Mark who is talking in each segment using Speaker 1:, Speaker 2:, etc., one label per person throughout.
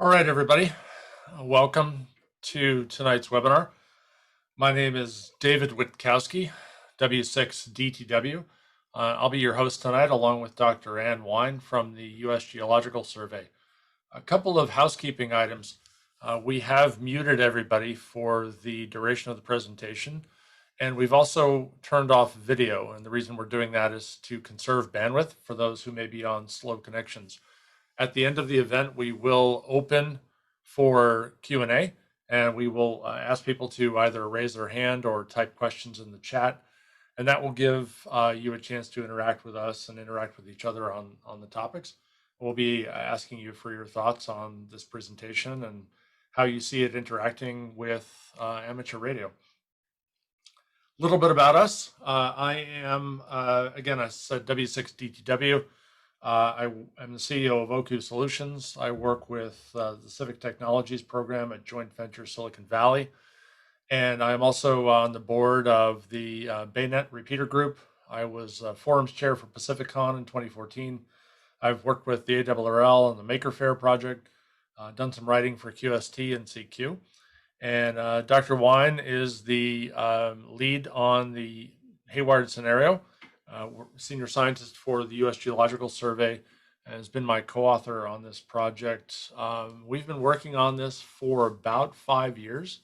Speaker 1: All right, everybody. Welcome to tonight's webinar. My name is David Witkowski, W6DTW. I'll be your host tonight along with Dr. Ann Wine from the U.S. Geological Survey. A couple of housekeeping items. We have muted everybody for the duration of the presentation, and we've also turned off video. And the reason we're doing that is to conserve bandwidth for those who may be on slow connections. At the end of the event, we will open for Q&A, and we will ask people to either raise their hand or type questions in the chat, and that will give you a chance to interact with us and interact with each other on the topics. We'll be asking you for your thoughts on this presentation and how you see it interacting with amateur radio. A little bit about us. I am, again, I said W6DTW. I am the CEO of Oku Solutions. I work with the Civic Technologies program at Joint Venture Silicon Valley. And I'm also on the board of the Baynet Repeater Group. I was Forums Chair for PacificCon in 2014. I've worked with the ARRL and the Maker Faire project, done some writing for QST and CQ. And Dr. Wine is the lead on the HayWired scenario. Senior scientist for the U.S. Geological Survey, and has been my co-author on this project. We've been working on this for about 5 years.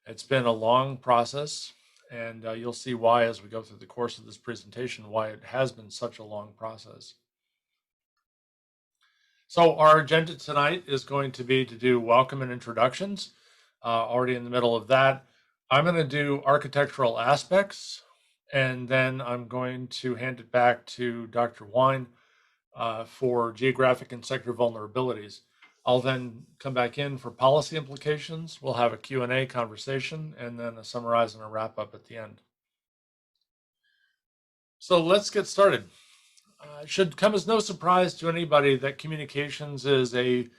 Speaker 1: It's been a long process, and you'll see why as we go through the course of this presentation, why it has been such a long process. So our agenda tonight is going to be to do welcome and introductions. Already in the middle of that, I'm going to do architectural aspects, and then I'm going to hand it back to Dr. Wine for geographic and sector vulnerabilities. I'll then come back in for policy implications. We'll have a Q&A conversation, and then a summarize and a wrap up at the end. So let's get started. It should come as no surprise to anybody that communications is an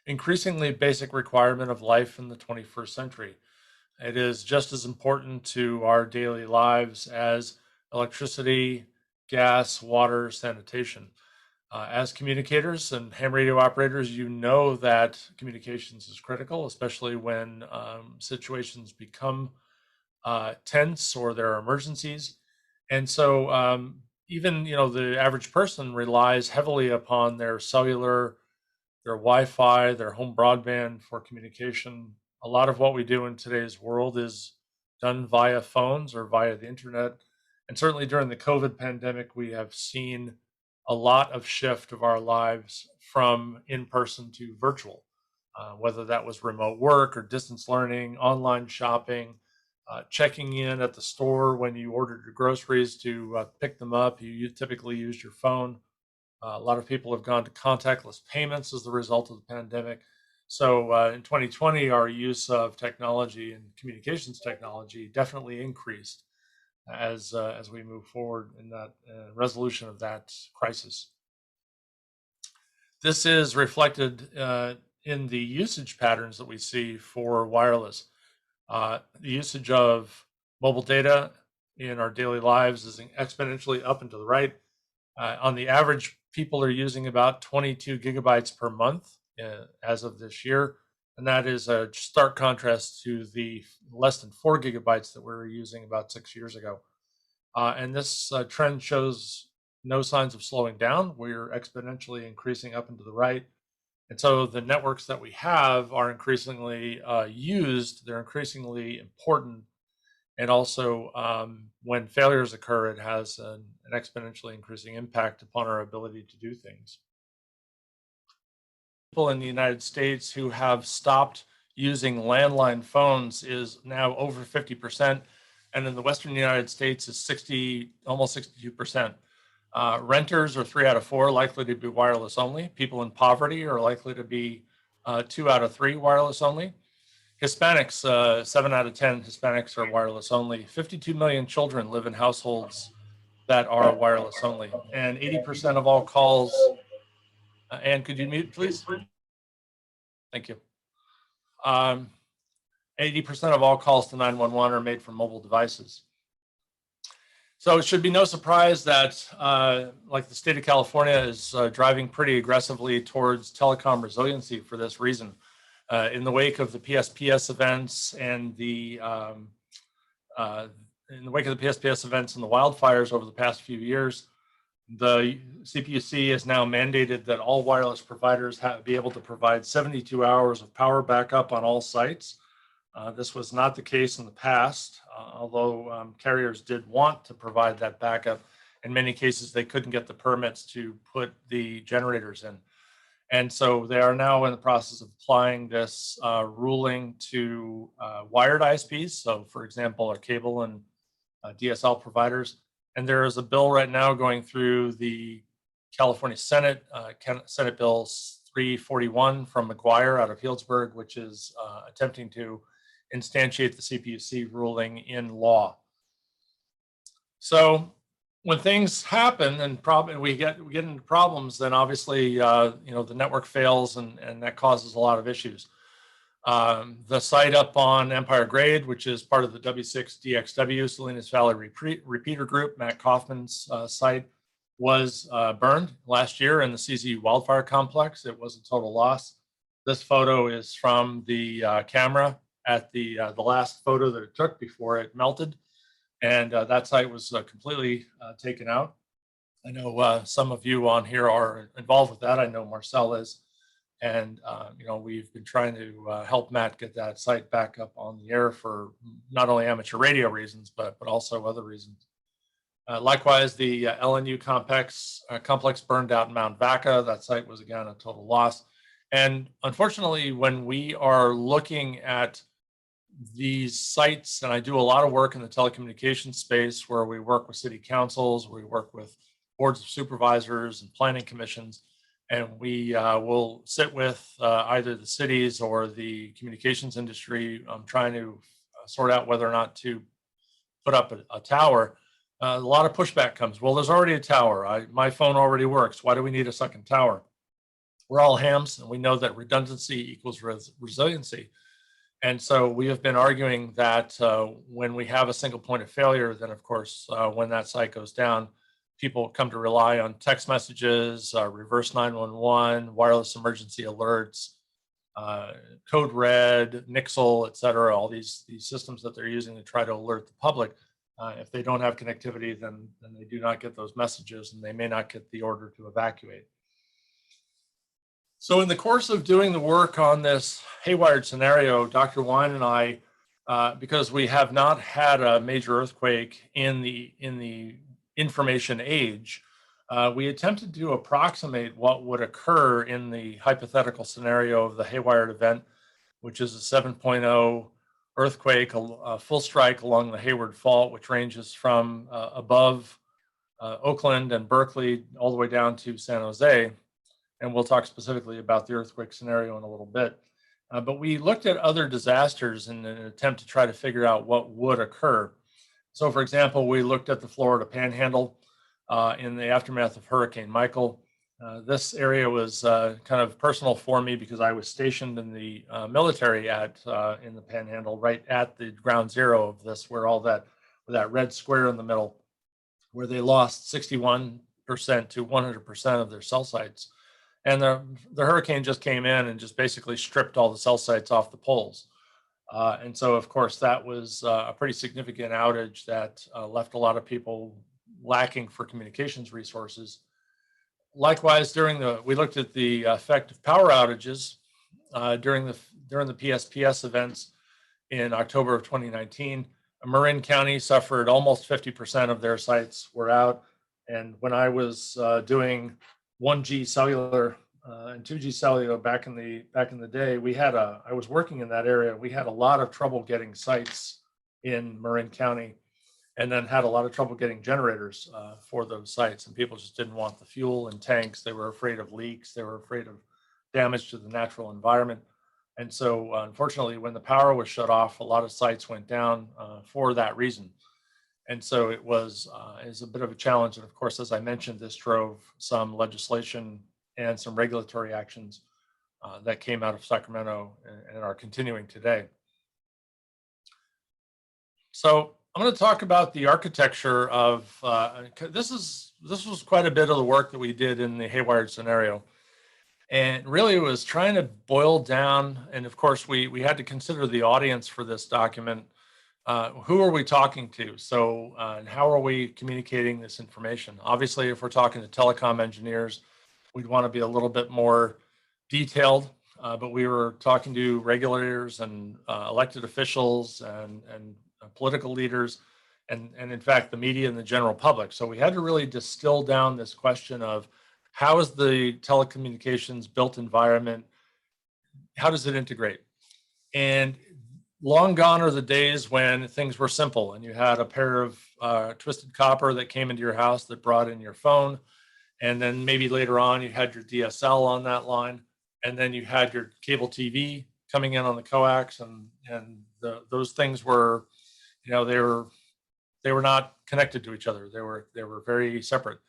Speaker 1: increasingly basic requirement of life in the 21st century. It is just as important to our daily lives as electricity, gas, water, sanitation. As communicators and ham radio operators, you know that communications is critical, especially when situations become tense or there are emergencies. And so even the average person relies heavily upon their cellular, their Wi-Fi, their home broadband for communication. A lot of what we do in today's world is done via phones or via the internet. And certainly during the COVID pandemic, we have seen a lot of shift of our lives from in-person to virtual, whether that was remote work or distance learning, online shopping, checking in at the store when you ordered your groceries to pick them up. You typically used your phone. A lot of people have gone to contactless payments as the result of the pandemic. So in 2020, our use of technology and communications technology definitely increased as we move forward in that resolution of that crisis. This is reflected in the usage patterns that we see for wireless. The usage of mobile data in our daily lives is exponentially up and to the right. On the average, people are using about 22 gigabytes per month as of this year, and that is a stark contrast to the less than 4 gigabytes that we were using about 6 years ago. And this trend shows no signs of slowing down. We're exponentially increasing up and to the right. And so the networks that we have are increasingly used. They're increasingly important. And also, when failures occur, it has an exponentially increasing impact upon our ability to do things. People in the United States who have stopped using landline phones is now over 50%, and in the Western United States is almost 62%. Renters are 3 out of 4 likely to be wireless only. People in poverty are likely to be 2 out of 3 wireless only. Hispanics, 7 out of 10 Hispanics are wireless only. 52 million children live in households that are wireless only. And 80% of all calls, Ann, could you mute, please? Thank you. 80% of all calls to 911 are made from mobile devices. So it should be no surprise that, like the state of California is driving pretty aggressively towards telecom resiliency for this reason. In the wake of the PSPS events and in the wake of the PSPS events and the wildfires over the past few years, the CPUC has now mandated that all wireless providers be able to provide 72 hours of power backup on all sites. This was not the case in the past, although carriers did want to provide that backup. In many cases, they couldn't get the permits to put the generators in. And so they are now in the process of applying this ruling to wired ISPs. So for example, our cable and DSL providers. And there is a bill right now going through the California Senate, Senate Bill 341 from McGuire out of Healdsburg, which is attempting to instantiate the CPUC ruling in law. So when things happen and we get into problems, then obviously the network fails and that causes a lot of issues. The site up on Empire Grade, which is part of the W6DXW Salinas Valley Repeater Group, Matt Kaufman's site, was burned last year in the CZ wildfire complex. It was a total loss. This photo is from the camera at the last photo that it took before it melted. And that site was completely taken out. I know some of you on here are involved with that. I know Marcel is. And we've been trying to help Matt get that site back up on the air for not only amateur radio reasons, but also other reasons. Likewise, the LNU complex burned out in Mount Vaca. That site was, again, a total loss. And unfortunately, when we are looking at these sites, and I do a lot of work in the telecommunications space where we work with city councils, we work with boards of supervisors and planning commissions, and we will sit with either the cities or the communications industry trying to sort out whether or not to put up a tower. A lot of pushback comes. Well, there's already a tower. My phone already works. Why do we need a second tower? We're all hams, and we know that redundancy equals resiliency. And so we have been arguing that when we have a single point of failure, then of course, when that site goes down, people come to rely on text messages, reverse 911, wireless emergency alerts, Code Red, Nixle, et cetera, all these systems that they're using to try to alert the public. If they don't have connectivity, then they do not get those messages and they may not get the order to evacuate. So in the course of doing the work on this HayWired scenario, Dr. Wine and I, because we have not had a major earthquake in the information age, we attempted to approximate what would occur in the hypothetical scenario of the HayWired event, which is a 7.0 earthquake, a full strike along the Hayward Fault, which ranges from above Oakland and Berkeley all the way down to San Jose. And we'll talk specifically about the earthquake scenario in a little bit. But we looked at other disasters in an attempt to try to figure out what would occur. So for example, we looked at the Florida Panhandle in the aftermath of Hurricane Michael. This area was kind of personal for me because I was stationed in the military in the Panhandle, right at the ground zero of this, where all that red square in the middle, where they lost 61% to 100% of their cell sites. And the hurricane just came in and just basically stripped all the cell sites off the poles. And so, of course, that was a pretty significant outage that left a lot of people lacking for communications resources. Likewise, we looked at the effect of power outages during the PSPS events in October of 2019. Marin County suffered almost 50% of their sites were out. And when I was doing 1G cellular and 2G cellular back in the day, I was working in that area. We had a lot of trouble getting sites in Marin County, and then had a lot of trouble getting generators for those sites. And people just didn't want the fuel and tanks. They were afraid of leaks. They were afraid of damage to the natural environment. And so unfortunately, when the power was shut off, a lot of sites went down for that reason. And so it was a bit of a challenge. And of course, as I mentioned, this drove some legislation and some regulatory actions that came out of Sacramento and are continuing today. So I'm going to talk about the architecture of, this was quite a bit of the work that we did in the HayWired scenario. And really it was trying to boil down, and of course we had to consider the audience for this document. Who are we talking to? So, and how are we communicating this information? Obviously, if we're talking to telecom engineers, we'd want to be a little bit more detailed, but we were talking to regulators and elected officials and political leaders, and in fact, the media and the general public. So we had to really distill down this question of how is the telecommunications built environment, how does it integrate? And long gone are the days when things were simple and you had a pair of twisted copper that came into your house that brought in your phone. And then maybe later on, you had your DSL on that line. And then you had your cable TV coming in on the coax. Those things were, they were not connected to each other. They were very separate.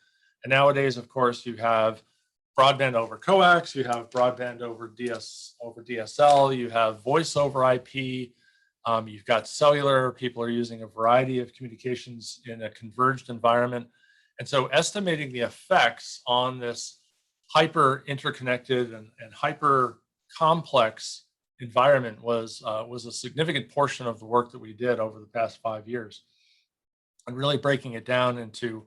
Speaker 1: And nowadays, of course, you have broadband over coax, you have broadband over DSL, you have voice over IP, you've got cellular. People are using a variety of communications in a converged environment. And so estimating the effects on this hyper interconnected and hyper complex environment was a significant portion of the work that we did over the past 5 years, and really breaking it down into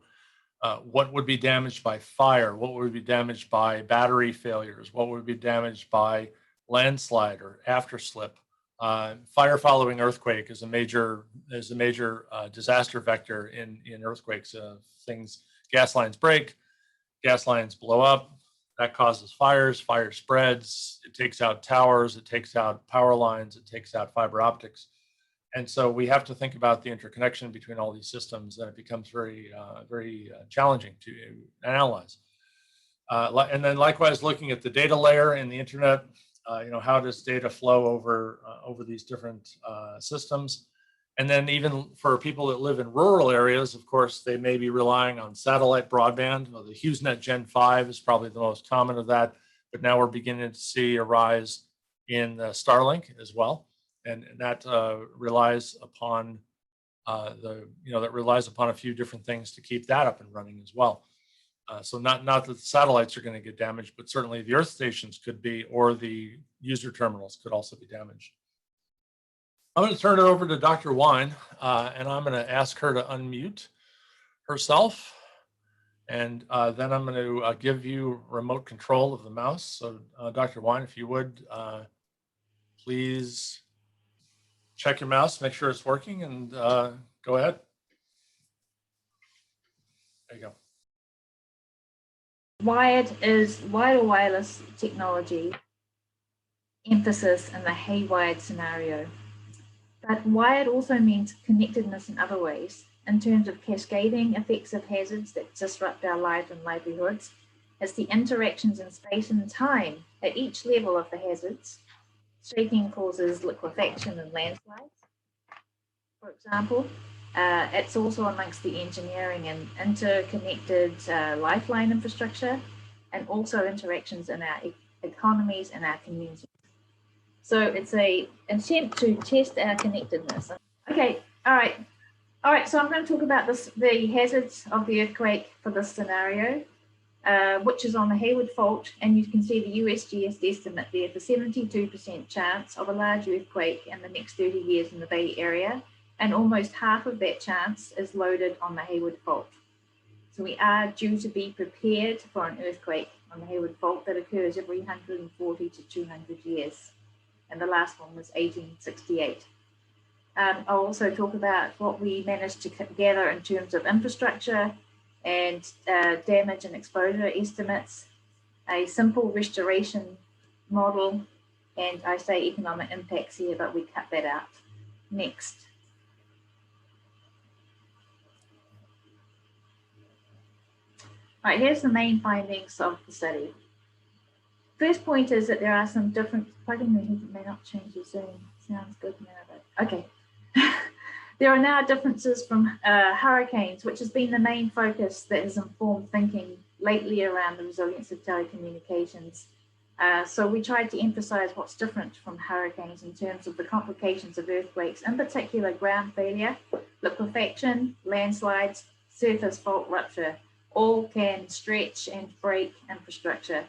Speaker 1: what would be damaged by fire, what would be damaged by battery failures, what would be damaged by landslide or afterslip. Fire following earthquake is a major disaster vector in earthquakes. Gas lines break, gas lines blow up. That causes fires. Fire spreads. It takes out towers. It takes out power lines. It takes out fiber optics. And so we have to think about the interconnection between all these systems, and it becomes very challenging to analyze. And then likewise, looking at the data layer in the internet, how does data flow over these different systems? And then even for people that live in rural areas, of course, they may be relying on satellite broadband. Well, the HughesNet Gen 5 is probably the most common of that, but now we're beginning to see a rise in Starlink as well. And that relies upon a few different things to keep that up and running as well. So not that the satellites are going to get damaged, but certainly the earth stations could be, or the user terminals could also be damaged. I'm going to turn it over to Dr. Wine, and I'm going to ask her to unmute herself. And then I'm going to give you remote control of the mouse. So Dr. Wine, if you would, please check your mouse, make sure it's working, and go ahead. There you go.
Speaker 2: Wired is wired or wireless technology, emphasis in the HayWired scenario. But wired also means connectedness in other ways, in terms of cascading effects of hazards that disrupt our lives and livelihoods. It's the interactions in space and time at each level of the hazards. Shaking causes liquefaction and landslides, for example. It's also amongst the engineering and interconnected lifeline infrastructure, and also interactions in our economies and our communities. So it's an attempt to test our connectedness. Okay, all right. So I'm going to talk about the hazards of the earthquake for this scenario, which is on the HayWired fault, and you can see the USGS estimate there for 72% chance of a large earthquake in the next 30 years in the Bay Area, and almost half of that chance is loaded on the HayWired fault. So we are due to be prepared for an earthquake on the HayWierd fault that occurs every 140 to 200 years. And the last one was 1868. I'll also talk about what we managed to gather in terms of infrastructure and damage and exposure estimates, a simple restoration model, and I say economic impacts here, but we cut that out. Next. All right, here's the main findings of the study. First point is that there are some different, plugging the head may not change the Zoom. Sounds good now, but okay. There are now differences from hurricanes, which has been the main focus that has informed thinking lately around the resilience of telecommunications. So we tried to emphasize what's different from hurricanes in terms of the complications of earthquakes, in particular ground failure, liquefaction, landslides, surface fault rupture, all can stretch and break infrastructure.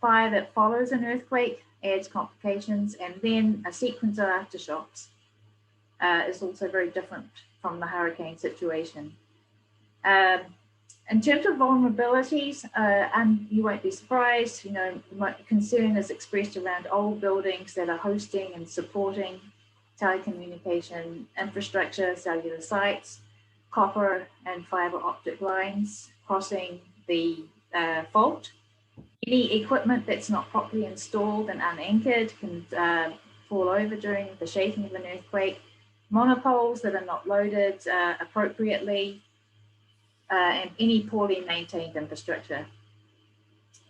Speaker 2: Fire that follows an earthquake adds complications, and then a sequence of aftershocks is also very different from the hurricane situation. In terms of vulnerabilities, and you won't be surprised, my concern is expressed around old buildings that are hosting and supporting telecommunication infrastructure, cellular sites, copper and fiber optic lines crossing the fault. Any equipment that's not properly installed and unanchored can fall over during the shaking of an earthquake. Monopoles that are not loaded appropriately, and any poorly maintained infrastructure.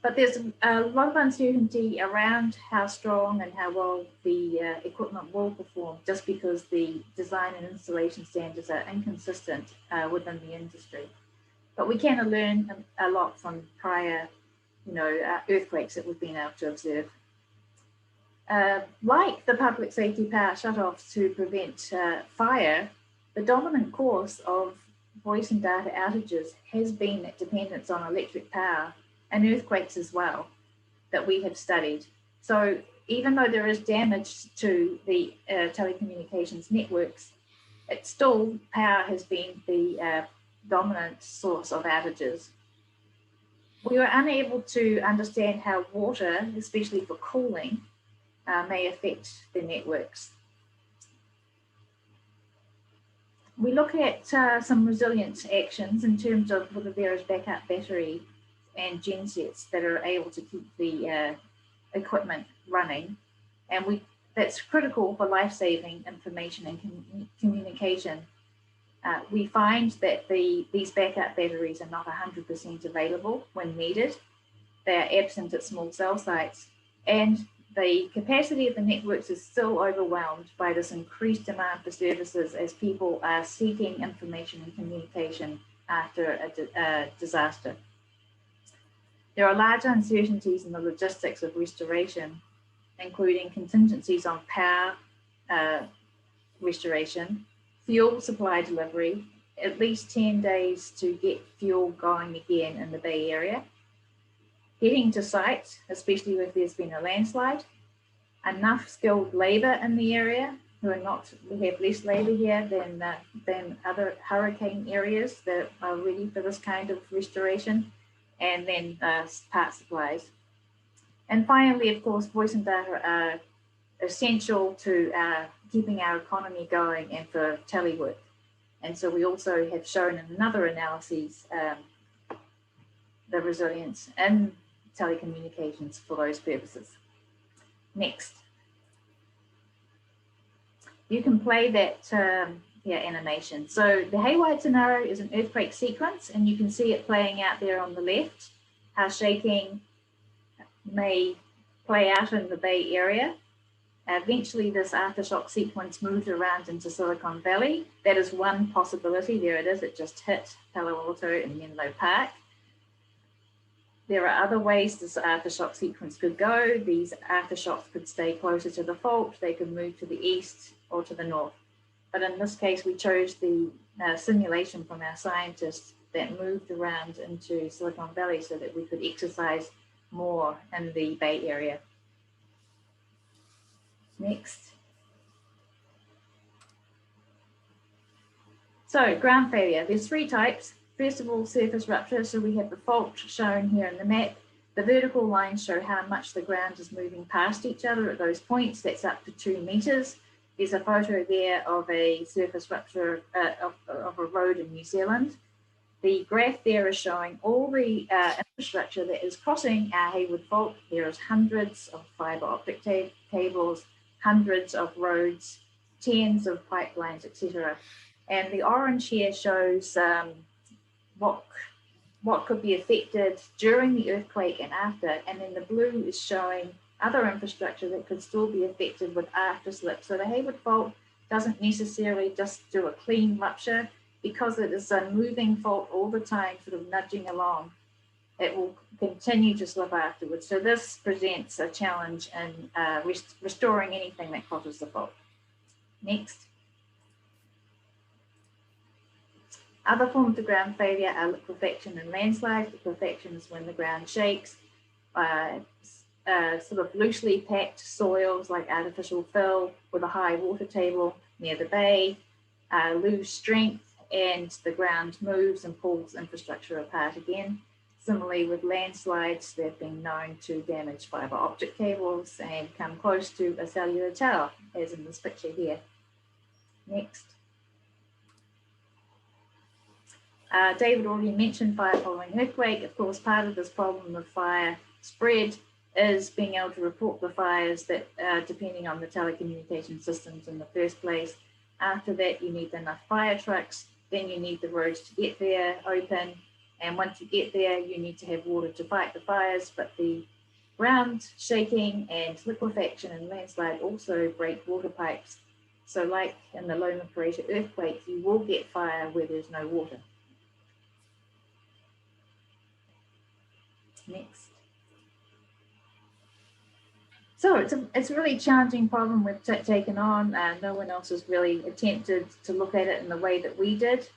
Speaker 2: But there's a lot of uncertainty around how strong and how well the equipment will perform, just because the design and installation standards are inconsistent within the industry. But we can learn a lot from prior, earthquakes that we've been able to observe. Like the public safety power shutoffs to prevent fire, the dominant cause of voice and data outages has been that dependence on electric power and earthquakes as well that we have studied. So even though there is damage to the telecommunications networks, it's still power has been the dominant source of outages. We were unable to understand how water, especially for cooling, may affect the networks. We look at some resilience actions in terms of whether there is backup battery and gensets that are able to keep the equipment running. And that's critical for life-saving information and communication. We find that these backup batteries are not 100% available when needed. They are absent at small cell sites. And the capacity of the networks is still overwhelmed by this increased demand for services as people are seeking information and communication after a disaster. There are large uncertainties in the logistics of restoration, including contingencies on power restoration, fuel supply delivery, at least 10 days to get fuel going again in the Bay Area, getting to sites, especially if there's been a landslide, enough skilled labor in the area. We have less labor here than other hurricane areas that are ready for this kind of restoration, and then part supplies. And finally, of course, voice and data are essential to keeping our economy going and for telework. And so we also have shown in another analysis the resilience in telecommunications for those purposes. Next. You can play that animation. So the HayWired scenario is an earthquake sequence, and you can see it playing out there on the left, how shaking may play out in the Bay Area. Eventually, this aftershock sequence moved around into Silicon Valley. That is one possibility. There it is. It just hit Palo Alto and Menlo Park. There are other ways this aftershock sequence could go. These aftershocks could stay closer to the fault. They could move to the east or to the north. But in this case, we chose the simulation from our scientists that moved around into Silicon Valley so that we could exercise more in the Bay Area. Next. So ground failure, there's three types. First of all, surface rupture. So we have the fault shown here in the map. The vertical lines show how much the ground is moving past each other at those points. That's up to 2 meters. There's a photo there of a surface rupture of a road in New Zealand. The graph there is showing all the infrastructure that is crossing our HayWierd fault. There is hundreds of fiber optic cables, hundreds of roads, tens of pipelines, etc. And the orange here shows what could be affected during the earthquake and after, and then the blue is showing other infrastructure that could still be affected with after slip. So the HayWierd fault doesn't necessarily just do a clean rupture, because it is a moving fault all the time, sort of nudging along. It will continue to slip afterwards. So this presents a challenge in restoring anything that causes the fault. Next. Other forms of ground failure are liquefaction and landslides. Liquefaction is when the ground shakes, sort of loosely packed soils like artificial fill with a high water table near the bay lose strength and the ground moves and pulls infrastructure apart again. Similarly, with landslides, they've been known to damage fiber optic cables and come close to a cellular tower, as in this picture here. Next. David already mentioned fire following earthquake. Of course, part of this problem of fire spread is being able to report the fires that depending on the telecommunication systems in the first place. After that, you need enough fire trucks, then you need the roads to get there open, and once you get there, you need to have water to fight the fires, but the ground shaking and liquefaction and landslide also break water pipes. So like in the Loma Prieta earthquake, you will get fire where there's no water. Next. So it's a really challenging problem we've taken on. No one else has really attempted to look at it in the way that we did.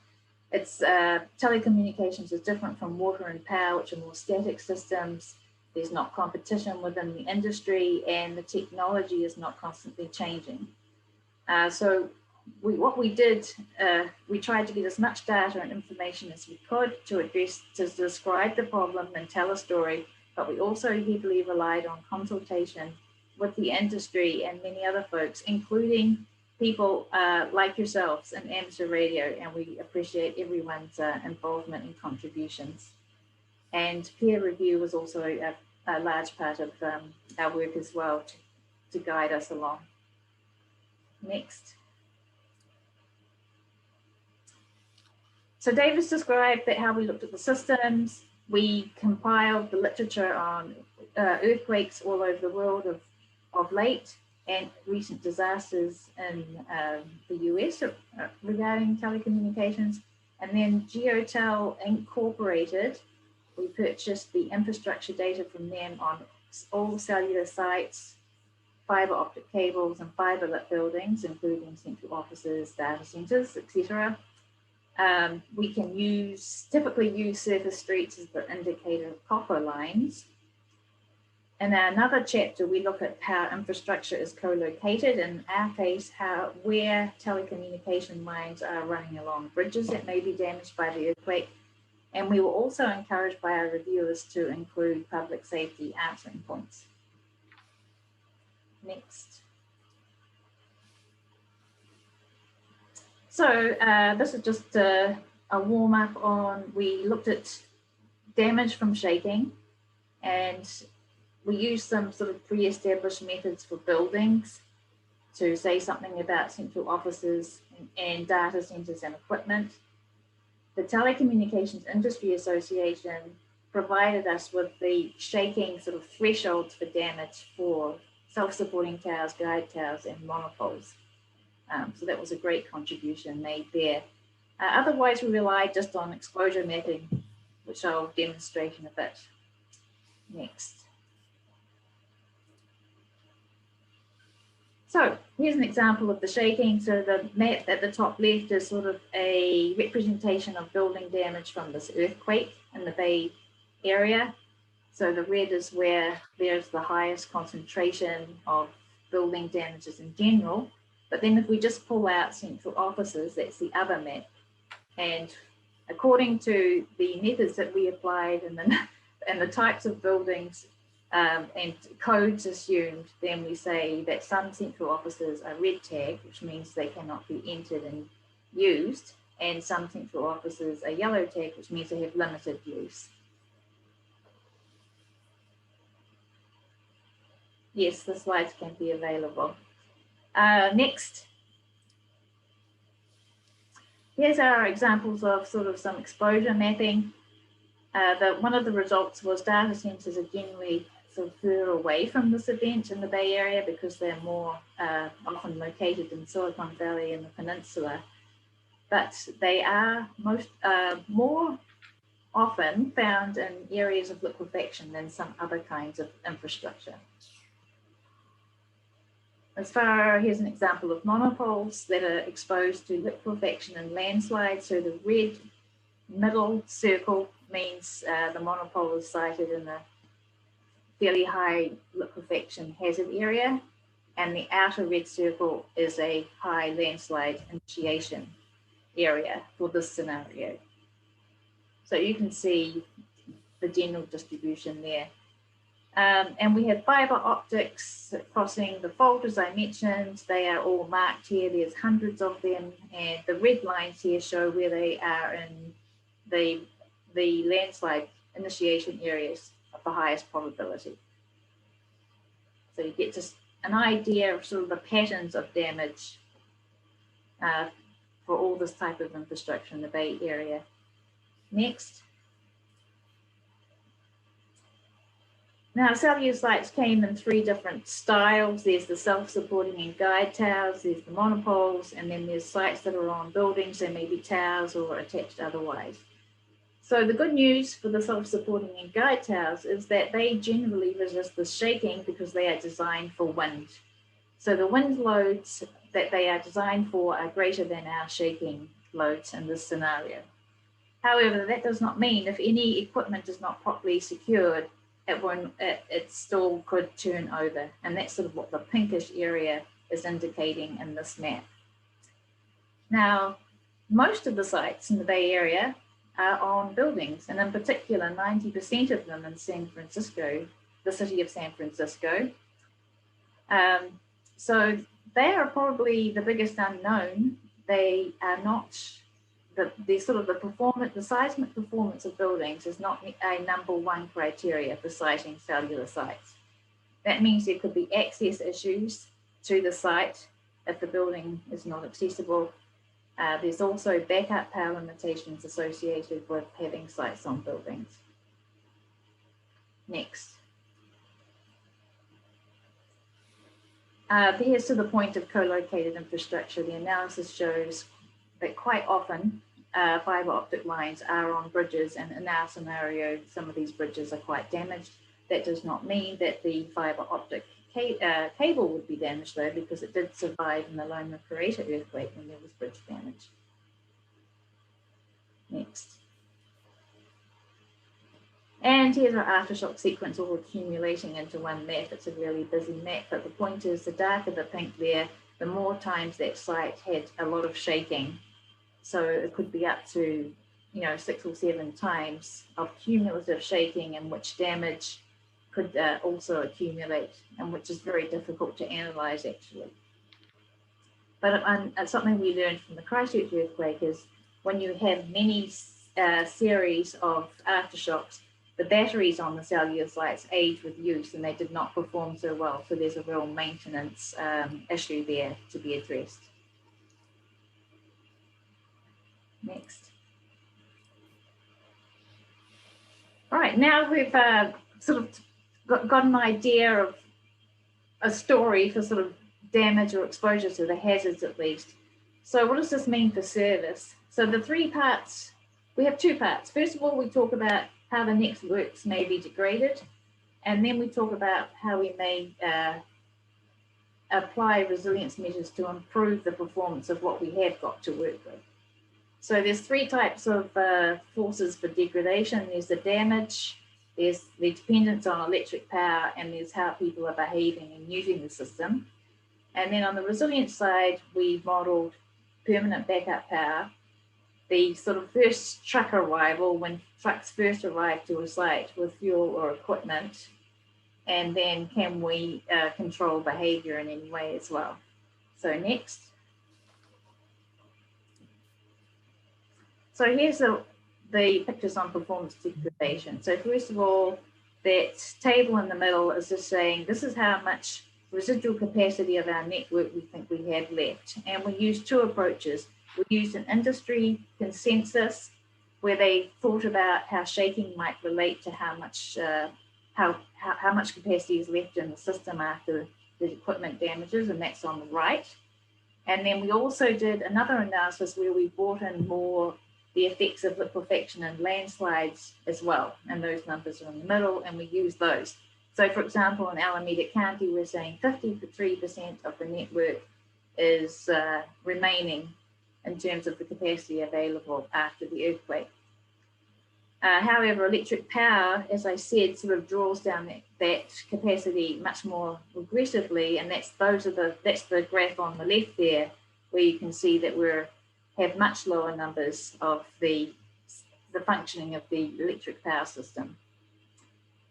Speaker 2: It's telecommunications is different from water and power, which are more static systems. There's not competition within the industry, and the technology is not constantly changing. So what we did, we tried to get as much data and information as we could to describe the problem and tell a story, but we also heavily relied on consultation with the industry and many other folks, including people like yourselves in amateur radio, and we appreciate everyone's involvement and contributions. And peer review was also a large part of our work as well to guide us along. Next. So David's described that how we looked at the systems. We compiled the literature on earthquakes all over the world of late and recent disasters in the US regarding telecommunications. And then Geotel Incorporated, we purchased the infrastructure data from them on all cellular sites, fiber optic cables and fiber lit buildings, including central offices, data centers, etc. We can typically use surface streets as the indicator of copper lines. In another chapter, we look at how infrastructure is co-located. In our case, where telecommunication lines are running along bridges that may be damaged by the earthquake. And we were also encouraged by our reviewers to include public safety answering points. Next. So this is just a warm-up on, we looked at damage from shaking, and we used some sort of pre-established methods for buildings to say something about central offices and data centers and equipment. The Telecommunications Industry Association provided us with the shaking sort of thresholds for damage for self-supporting towers, guide towers, and monopoles. So that was a great contribution made there. Otherwise, we relied just on exposure mapping, which I'll demonstrate in a bit. Next. So here's an example of the shaking. So the map at the top left is sort of a representation of building damage from this earthquake in the Bay Area. So the red is where there's the highest concentration of building damages in general. But then if we just pull out central offices, that's the other map. And according to the methods that we applied and the types of buildings and codes assumed, then we say that some central offices are red tag, which means they cannot be entered and used, and some central offices are yellow tag, which means they have limited use. Yes, the slides can be available. Next. Here's our examples of sort of some exposure mapping. One of the results was data centers are generally sort of further away from this event in the Bay Area because they're more often located in Silicon Valley and the peninsula. But they are more often found in areas of liquefaction than some other kinds of infrastructure. Here's an example of monopoles that are exposed to liquefaction and landslides. So the red middle circle means the monopole is sited in fairly high liquefaction hazard area, and the outer red circle is a high landslide initiation area for this scenario. So you can see the general distribution there. And we have fiber optics crossing the fault, as I mentioned. They are all marked here. There's hundreds of them, and the red lines here show where they are in the landslide initiation areas of the highest probability. So you get just an idea of sort of the patterns of damage for all this type of infrastructure in the Bay Area. Next. Now, cellular sites came in three different styles. There's the self-supporting and guide towers, there's the monopoles, and then there's sites that are on buildings. They may be towers or attached otherwise. So the good news for the self-supporting and guide towers is that they generally resist the shaking because they are designed for wind. So the wind loads that they are designed for are greater than our shaking loads in this scenario. However, that does not mean if any equipment is not properly secured, it still could turn over. And that's sort of what the pinkish area is indicating in this map. Now, most of the sites in the Bay Area are on buildings, and in particular, 90% of them in San Francisco, the city of San Francisco. So they are probably the biggest unknown. They are not the sort of the performance, the seismic performance of buildings is not a number one criteria for siting cellular sites. That means there could be access issues to the site if the building is not accessible. There's also backup power limitations associated with having sites on buildings. Next. Here's to the point of co-located infrastructure. The analysis shows that quite often fiber optic lines are on bridges, and in our scenario, some of these bridges are quite damaged. That does not mean that the fiber optic cable would be damaged though, because it did survive in the Loma Prieta earthquake when there was bridge damage. Next. And here's our aftershock sequence all accumulating into one map. It's a really busy map, but the point is the darker the pink there, the more times that site had a lot of shaking. So it could be up to 6 or 7 times of cumulative shaking, in which damage could also accumulate, and which is very difficult to analyze actually. But something we learned from the Christchurch earthquake is when you have many series of aftershocks, the batteries on the cellular sites age with use and they did not perform so well. So there's a real maintenance issue there to be addressed. Next. All right, now we've sort of got an idea of a story for sort of damage or exposure to the hazards at least. So what does this mean for service? So the 3 parts, we have 2 parts. First of all, we talk about how the networks may be degraded, and then we talk about how we may apply resilience measures to improve the performance of what we have got to work with. So there's 3 types of forces for degradation. There's the damage, there's the dependence on electric power, and there's how people are behaving and using the system. And then on the resilience side, we modeled permanent backup power, the sort of first truck arrival, when trucks first arrive to a site with fuel or equipment, and then can we control behavior in any way as well. So next. So here's the pictures on performance degradation. So first of all, that table in the middle is just saying this is how much residual capacity of our network we think we have left. And we used 2 approaches. We used an industry consensus where they thought about how shaking might relate to how much capacity is left in the system after the equipment damages, and that's on the right. And then we also did another analysis where we brought in more the effects of liquefaction and landslides as well, and those numbers are in the middle, and we use those. So for example, in Alameda County, we're saying 53% of the network is remaining in terms of the capacity available after the earthquake. However, electric power, as I said, sort of draws down that capacity much more aggressively, and that's the graph on the left there, where you can see that we have much lower numbers of the functioning of the electric power system.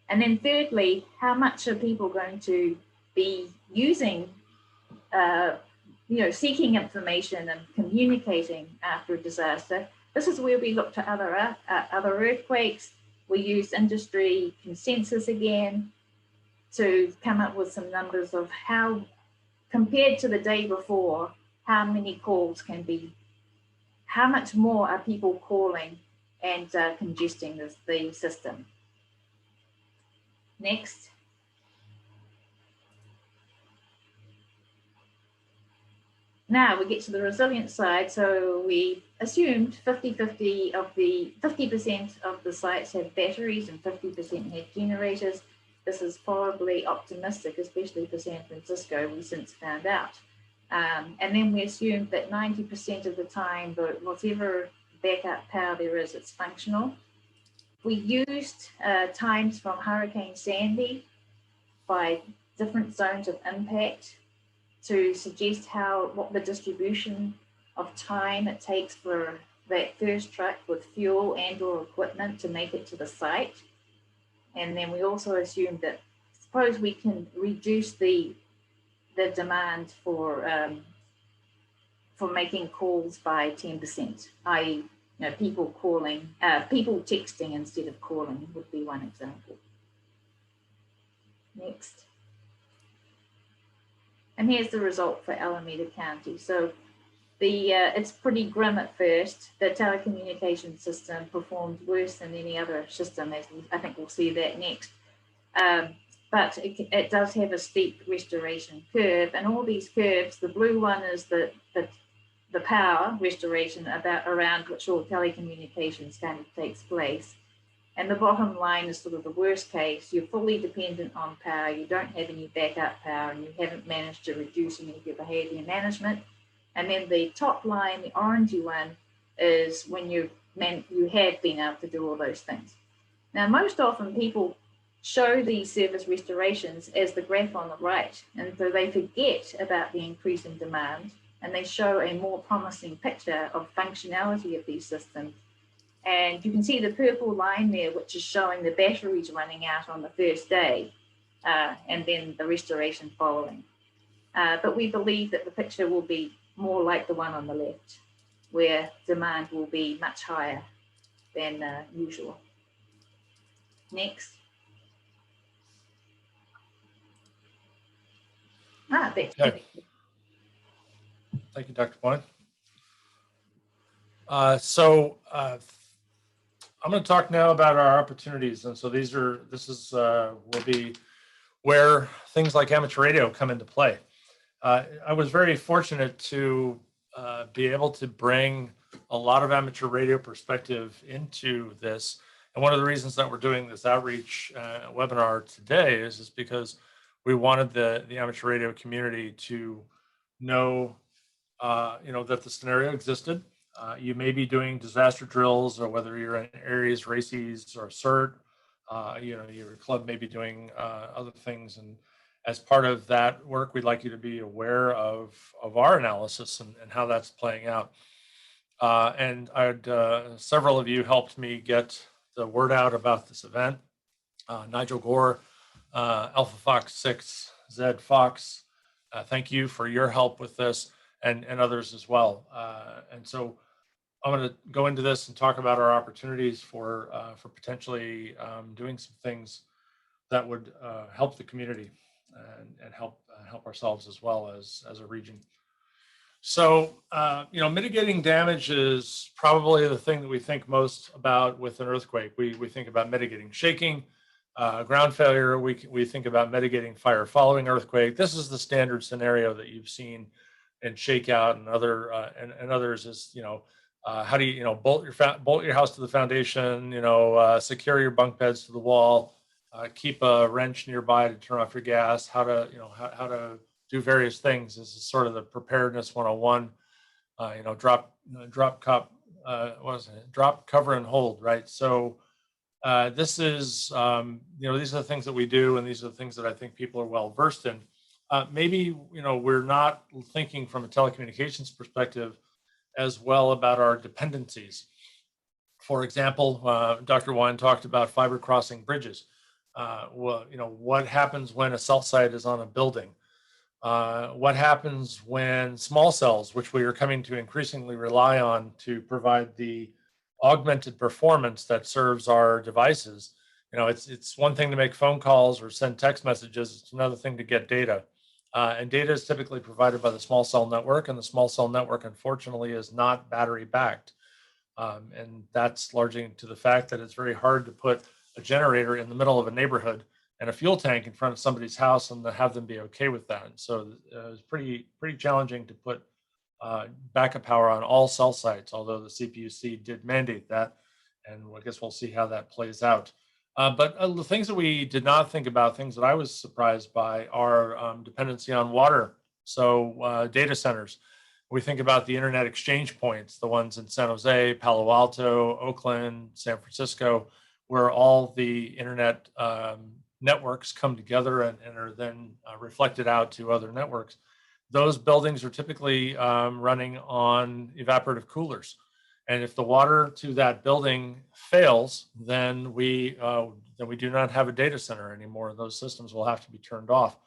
Speaker 2: And then thirdly, how much are people going to be using, seeking information and communicating after a disaster? This is where we look to other earthquakes. We use industry consensus again to come up with some numbers of how, compared to the day before, how many calls can be, how much more are people calling and congesting the system. Next. Now we get to the resilient side. So we assumed 50% of the sites have batteries and 50% have generators. This is probably optimistic, especially for San Francisco, we since found out. And then we assumed that 90% of the time, whatever backup power there is, it's functional. We used times from Hurricane Sandy by different zones of impact to suggest what the distribution of time it takes for that first truck with fuel and or equipment to make it to the site. And then we also assumed that suppose we can reduce the demand for making calls by 10%, i.e., people texting instead of calling would be one example. Next. And here's the result for Alameda County. So it's pretty grim at first. The telecommunications system performed worse than any other system, as I think we'll see that next. But it does have a steep restoration curve, and all these curves, the blue one is the power restoration around which all telecommunications kind of takes place. And the bottom line is sort of the worst case. You're fully dependent on power, you don't have any backup power, and you haven't managed to reduce any of your behavior management. And then the top line, the orangey one, is when you have been able to do all those things. Now, most often people show these service restorations as the graph on the right, and so they forget about the increase in demand, and they show a more promising picture of functionality of these systems. And you can see the purple line there, which is showing the batteries running out on the first day, and then the restoration following. But we believe that the picture will be more like the one on the left, where demand will be much higher than usual. Next. That's
Speaker 1: okay. Thank you, Dr. Boyne. I'm going to talk now about our opportunities, and so this will be where things like amateur radio come into play. I was very fortunate to be able to bring a lot of amateur radio perspective into this, and one of the reasons that we're doing this outreach webinar today is because we wanted the amateur radio community to know, that the scenario existed. You may be doing disaster drills, or whether you're in areas, RACES, or CERT, your club may be doing other things. And as part of that work, we'd like you to be aware of our analysis and how that's playing out. And several of you helped me get the word out about this event. Nigel Gore, Alpha Fox 6, Zed Fox, thank you for your help with this, and others as well. And so I'm going to go into this and talk about our opportunities for potentially doing some things that would help the community and help ourselves as well as a region. So, mitigating damage is probably the thing that we think most about with an earthquake. We think about mitigating shaking, ground failure. We think about mitigating fire following earthquake. This is the standard scenario that you've seen in shakeout and others is, how do you, bolt your house to the foundation, secure your bunk beds to the wall, keep a wrench nearby to turn off your gas, how to do various things. This is sort of the preparedness 101, drop, cover and hold, right? So This is, these are the things that we do, and these are the things that I think people are well versed in. Maybe, we're not thinking from a telecommunications perspective as well about our dependencies. For example, Dr. Wine talked about fiber crossing bridges. What happens when a cell site is on a building? What happens when small cells, which we are coming to increasingly rely on to provide the augmented performance that serves our devices? It's one thing to make phone calls or send text messages. It's another thing to get data. And data is typically provided by the small cell network, and the small cell network, unfortunately, is not battery backed. And that's largely to the fact that it's very hard to put a generator in the middle of a neighborhood and a fuel tank in front of somebody's house and to have them be okay with that. And so it's pretty challenging to put backup power on all cell sites, although the CPUC did mandate that. And I guess we'll see how that plays out. But the things that we did not think about, things that I was surprised by, are dependency on water. So data centers. We think about the internet exchange points, the ones in San Jose, Palo Alto, Oakland, San Francisco, where all the internet networks come together and are then reflected out to other networks. Those buildings are typically running on evaporative coolers. And if the water to that building fails, then we do not have a data center anymore. Those systems will have to be turned off,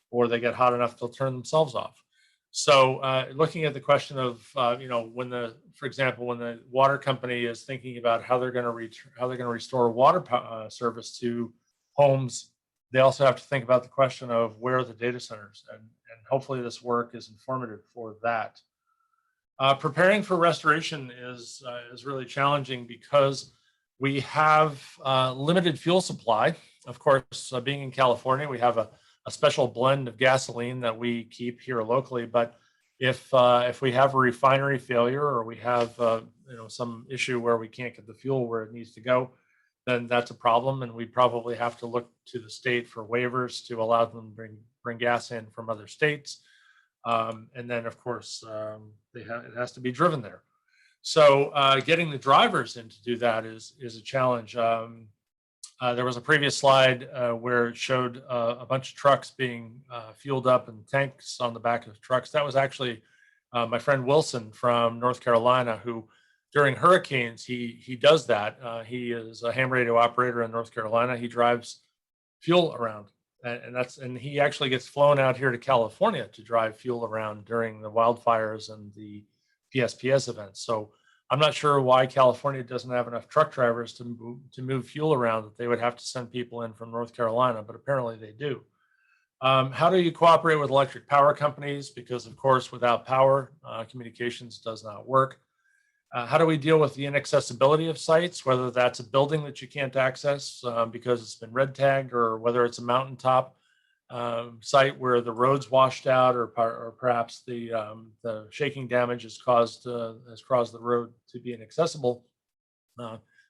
Speaker 1: or they get hot enough, they'll turn themselves off. So looking at the question of, for example, when the water company is thinking about how they're going to restore water service to homes, they also have to think about the question of where are the data centers, and hopefully this work is informative for that. Preparing for restoration is really challenging because we have limited fuel supply. Of course, being in California, we have a special blend of gasoline that we keep here locally. But if we have a refinery failure, or we have some issue where we can't get the fuel where it needs to go, then that's a problem, and we probably have to look to the state for waivers to allow them to bring gas in from other states. And then, of course, it has to be driven there. So getting the drivers in to do that is a challenge. There was a previous slide where it showed a bunch of trucks being fueled up and tanks on the back of trucks. That was actually my friend Wilson from North Carolina, who during hurricanes, he does that. He is a ham radio operator in North Carolina. He drives fuel around. And he actually gets flown out here to California to drive fuel around during the wildfires and the PSPS events. So I'm not sure why California doesn't have enough truck drivers to move fuel around, that they would have to send people in from North Carolina, but apparently they do. How do you cooperate with electric power companies? Because of course, without power, communications does not work. How do we deal with the inaccessibility of sites, whether that's a building that you can't access because it's been red tagged, or whether it's a mountaintop site where the road's washed out, or perhaps the shaking damage has caused the road to be inaccessible.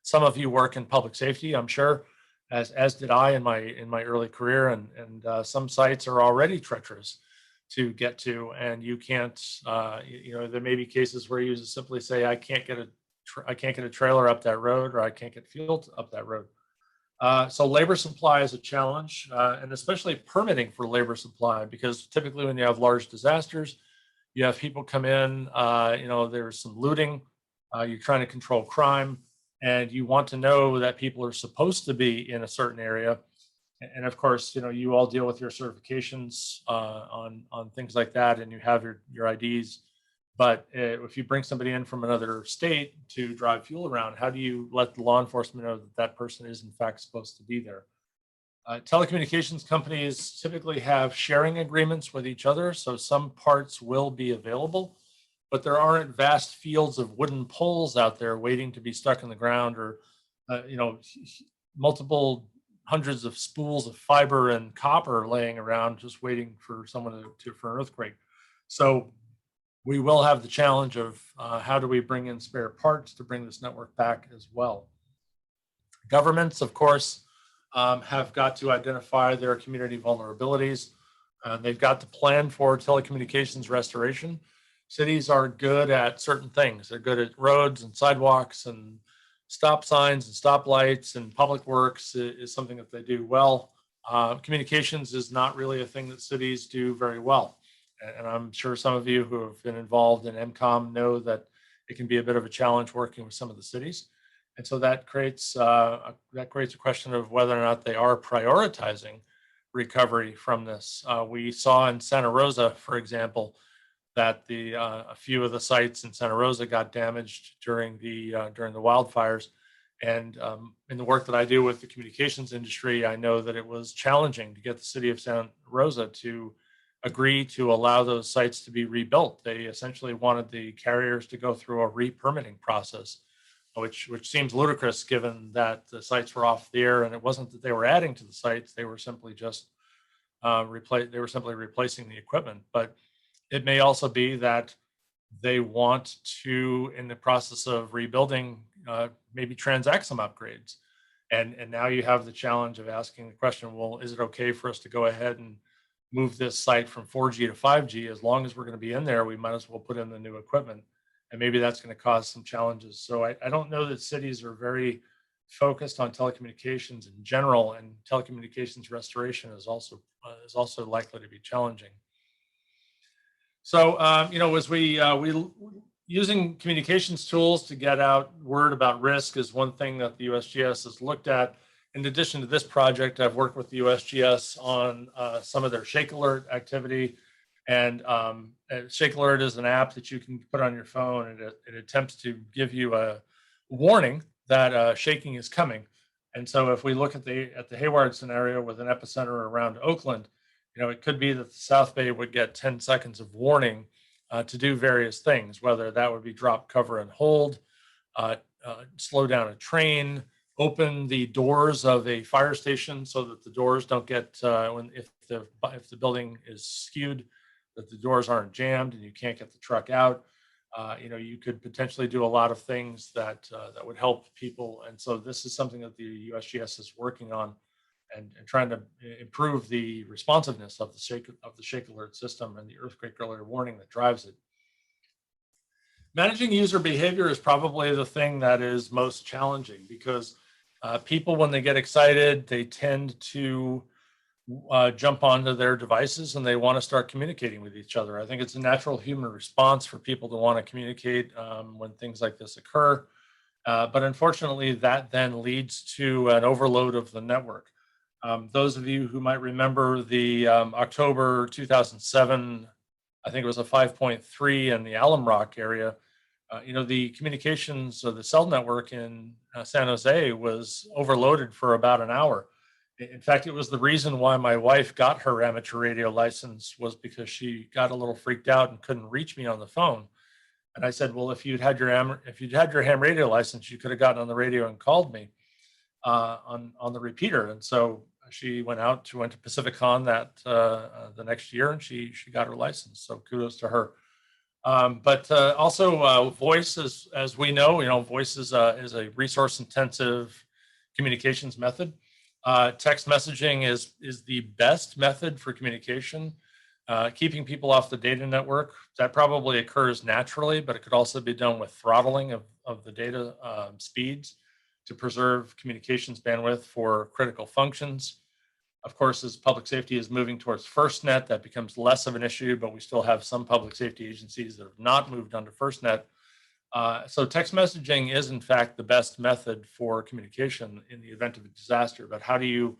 Speaker 1: Some of you work in public safety, I'm sure, as did I in my early career, and some sites are already treacherous to get to, and you can't. There may be cases where you just simply say, I can't get a trailer up that road, or I can't get fuel up that road. So labor supply is a challenge, and especially permitting for labor supply, because typically when you have large disasters, you have people come in, there's some looting, you're trying to control crime, and you want to know that people are supposed to be in a certain area. And of course, you all deal with your certifications on things like that, and you have your IDs. But if you bring somebody in from another state to drive fuel around, how do you let the law enforcement know that that person is in fact supposed to be there? Telecommunications companies typically have sharing agreements with each other, so some parts will be available, but there aren't vast fields of wooden poles out there waiting to be stuck in the ground, or multiple hundreds of spools of fiber and copper laying around just waiting for someone for an earthquake. So we will have the challenge of how do we bring in spare parts to bring this network back as well. Governments, of course, have got to identify their community vulnerabilities. They've got to plan for telecommunications restoration. Cities are good at certain things. They're good at roads and sidewalks and stop signs and stoplights and public works is something that they do well. Communications is not really a thing that cities do very well. And I'm sure some of you who have been involved in MCOM know that it can be a bit of a challenge working with some of the cities. And so that creates a question of whether or not they are prioritizing recovery from this. We saw in Santa Rosa, for example, that a few of the sites in Santa Rosa got damaged during the wildfires. And in the work that I do with the communications industry, I know that it was challenging to get the city of Santa Rosa to agree to allow those sites to be rebuilt. They essentially wanted the carriers to go through a re-permitting process, which seems ludicrous given that the sites were off the air, and it wasn't that they were adding to the sites; they were simply just replacing the equipment. But it may also be that they want to, in the process of rebuilding, maybe transact some upgrades. And now you have the challenge of asking the question, well, is it okay for us to go ahead and move this site from 4G to 5G? As long as we're going to be in there, we might as well put in the new equipment. And maybe that's going to cause some challenges. So I don't know that cities are very focused on telecommunications in general, and telecommunications restoration is also likely to be challenging. So, as we using communications tools to get out word about risk is one thing that the USGS has looked at. In addition to this project, I've worked with the USGS on some of their Shake Alert activity. And Shake Alert is an app that you can put on your phone, and it attempts to give you a warning that shaking is coming. And so if we look at the HayWired scenario with an epicenter around Oakland, it could be that the South Bay would get 10 seconds of warning to do various things, whether that would be drop, cover, and hold, slow down a train, open the doors of a fire station so that the doors don't get, if the building is skewed, that the doors aren't jammed and you can't get the truck out. You could potentially do a lot of things that would help people. And so this is something that the USGS is working on, and trying to improve the responsiveness of the Shake Alert system and the earthquake early warning that drives it. Managing user behavior is probably the thing that is most challenging, because people, when they get excited, they tend to jump onto their devices and they want to start communicating with each other. I think it's a natural human response for people to want to communicate when things like this occur. But unfortunately, that then leads to an overload of the network. Those of you who might remember the October 2007, I think it was a 5.3 in the Alum Rock area, the communications or the cell network in San Jose was overloaded for about an hour. In fact, it was the reason why my wife got her amateur radio license, was because she got a little freaked out and couldn't reach me on the phone. And I said, well, if you'd had your ham radio license, you could have gotten on the radio and called me on the repeater. And so she went to Pacificon the next year, and she got her license. So kudos to her. But also voice, as we know, voice is a resource intensive communications method. Text messaging is the best method for communication. Keeping people off the data network, that probably occurs naturally, but it could also be done with throttling of the data speeds to preserve communications bandwidth for critical functions. Of course, as public safety is moving towards FirstNet, that becomes less of an issue, but we still have some public safety agencies that have not moved onto FirstNet. So text messaging is, in fact, the best method for communication in the event of a disaster. But how do you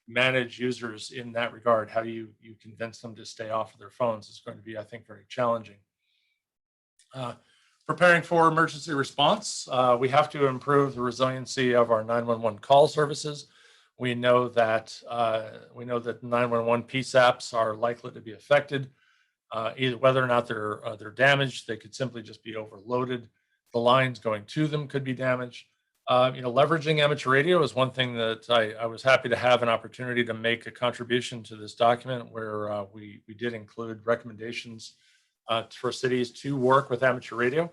Speaker 1: manage users in that regard? How do you convince them to stay off of their phones is going to be, I think, very challenging. Preparing for emergency response, we have to improve the resiliency of our 911 call services. We know that 911 PSAPs are likely to be affected. Either whether or not they're damaged, they could simply just be overloaded. The lines going to them could be damaged. Leveraging amateur radio is one thing that I was happy to have an opportunity to make a contribution to this document, where we did include recommendations for cities to work with amateur radio.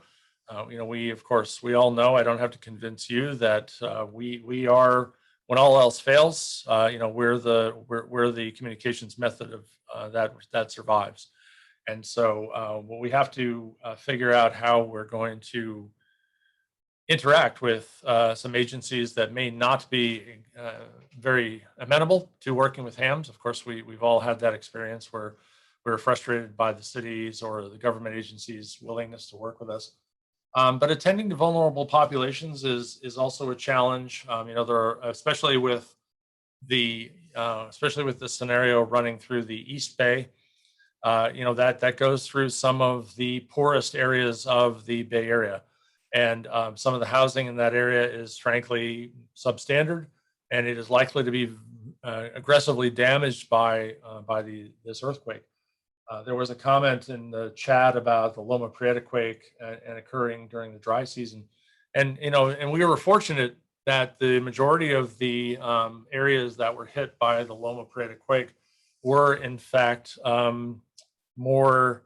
Speaker 1: We all know, I don't have to convince you that we are, when all else fails, we're the communications method of that survives. And so we have to figure out how we're going to interact with some agencies that may not be very amenable to working with hams. Of course, we've all had that experience where we're frustrated by the cities or the government agencies' willingness to work with us. But attending to vulnerable populations is also a challenge. There are, especially with the scenario running through the East Bay. That goes through some of the poorest areas of the Bay Area, and some of the housing in that area is frankly substandard, and it is likely to be aggressively damaged by this earthquake. There was a comment in the chat about the Loma Prieta quake and occurring during the dry season, and we were fortunate that the majority of the areas that were hit by the Loma Prieta quake were in fact more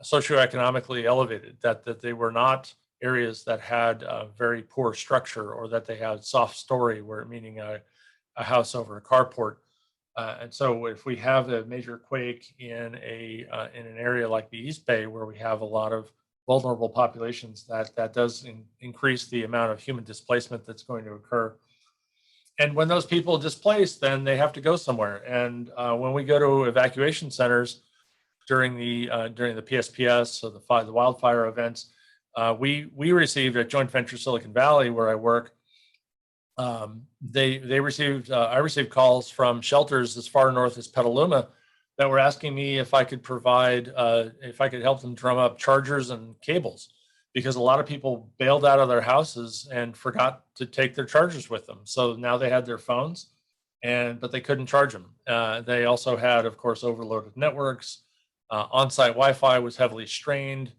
Speaker 1: socioeconomically elevated, that they were not areas that had very poor structure or that they had soft story, where meaning a house over a carport. And so if we have a major quake in an area like the East Bay, where we have a lot of vulnerable populations, that does increase the amount of human displacement that's going to occur. And when those people displace, then they have to go somewhere. And when we go to evacuation centers during the PSPS, so the wildfire events, we received at Joint Venture Silicon Valley, where I work. I received calls from shelters as far north as Petaluma that were asking me if I could help them drum up chargers and cables, because a lot of people bailed out of their houses and forgot to take their chargers with them. So now they had their phones, but they couldn't charge them. They also had, of course, overloaded networks. On-site Wi-Fi was heavily strained.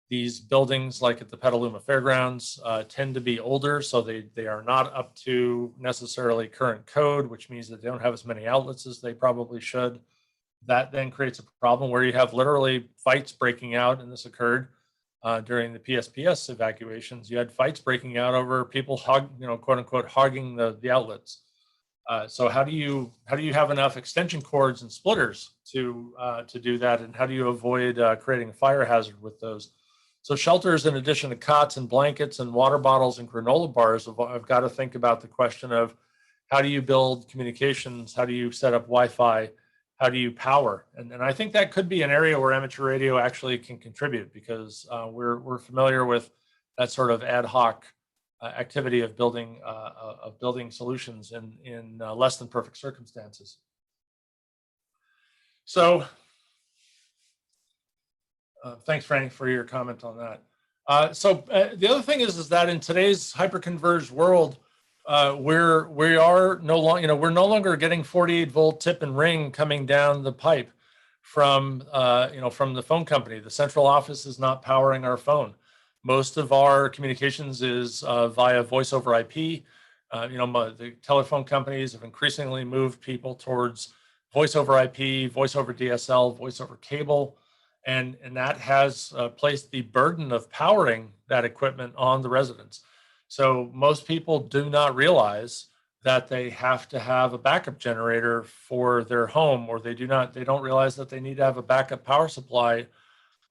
Speaker 1: These buildings, like at the Petaluma Fairgrounds, tend to be older, so they are not up to necessarily current code, which means that they don't have as many outlets as they probably should. That then creates a problem where you have literally fights breaking out, and this occurred during the PSPS evacuations. You had fights breaking out over people quote unquote hogging the outlets. So how do you have enough extension cords and splitters to do that, and how do you avoid creating a fire hazard with those? So shelters, in addition to cots and blankets and water bottles and granola bars, have got to think about the question of how do you build communications, how do you set up Wi-Fi, how do you power, and I think that could be an area where amateur radio actually can contribute, because we're familiar with that sort of ad hoc activity of building solutions in less than perfect circumstances. So thanks, Frank, for your comment on that. The other thing is that in today's hyperconverged world, we're no longer getting 48-volt tip and ring coming down the pipe from the phone company. The central office is not powering our phone. Most of our communications is via voice over IP. The telephone companies have increasingly moved people towards voice over IP, voice over DSL, voice over cable. And that has placed the burden of powering that equipment on the residents. So most people do not realize that they have to have a backup generator for their home, or they don't realize that they need to have a backup power supply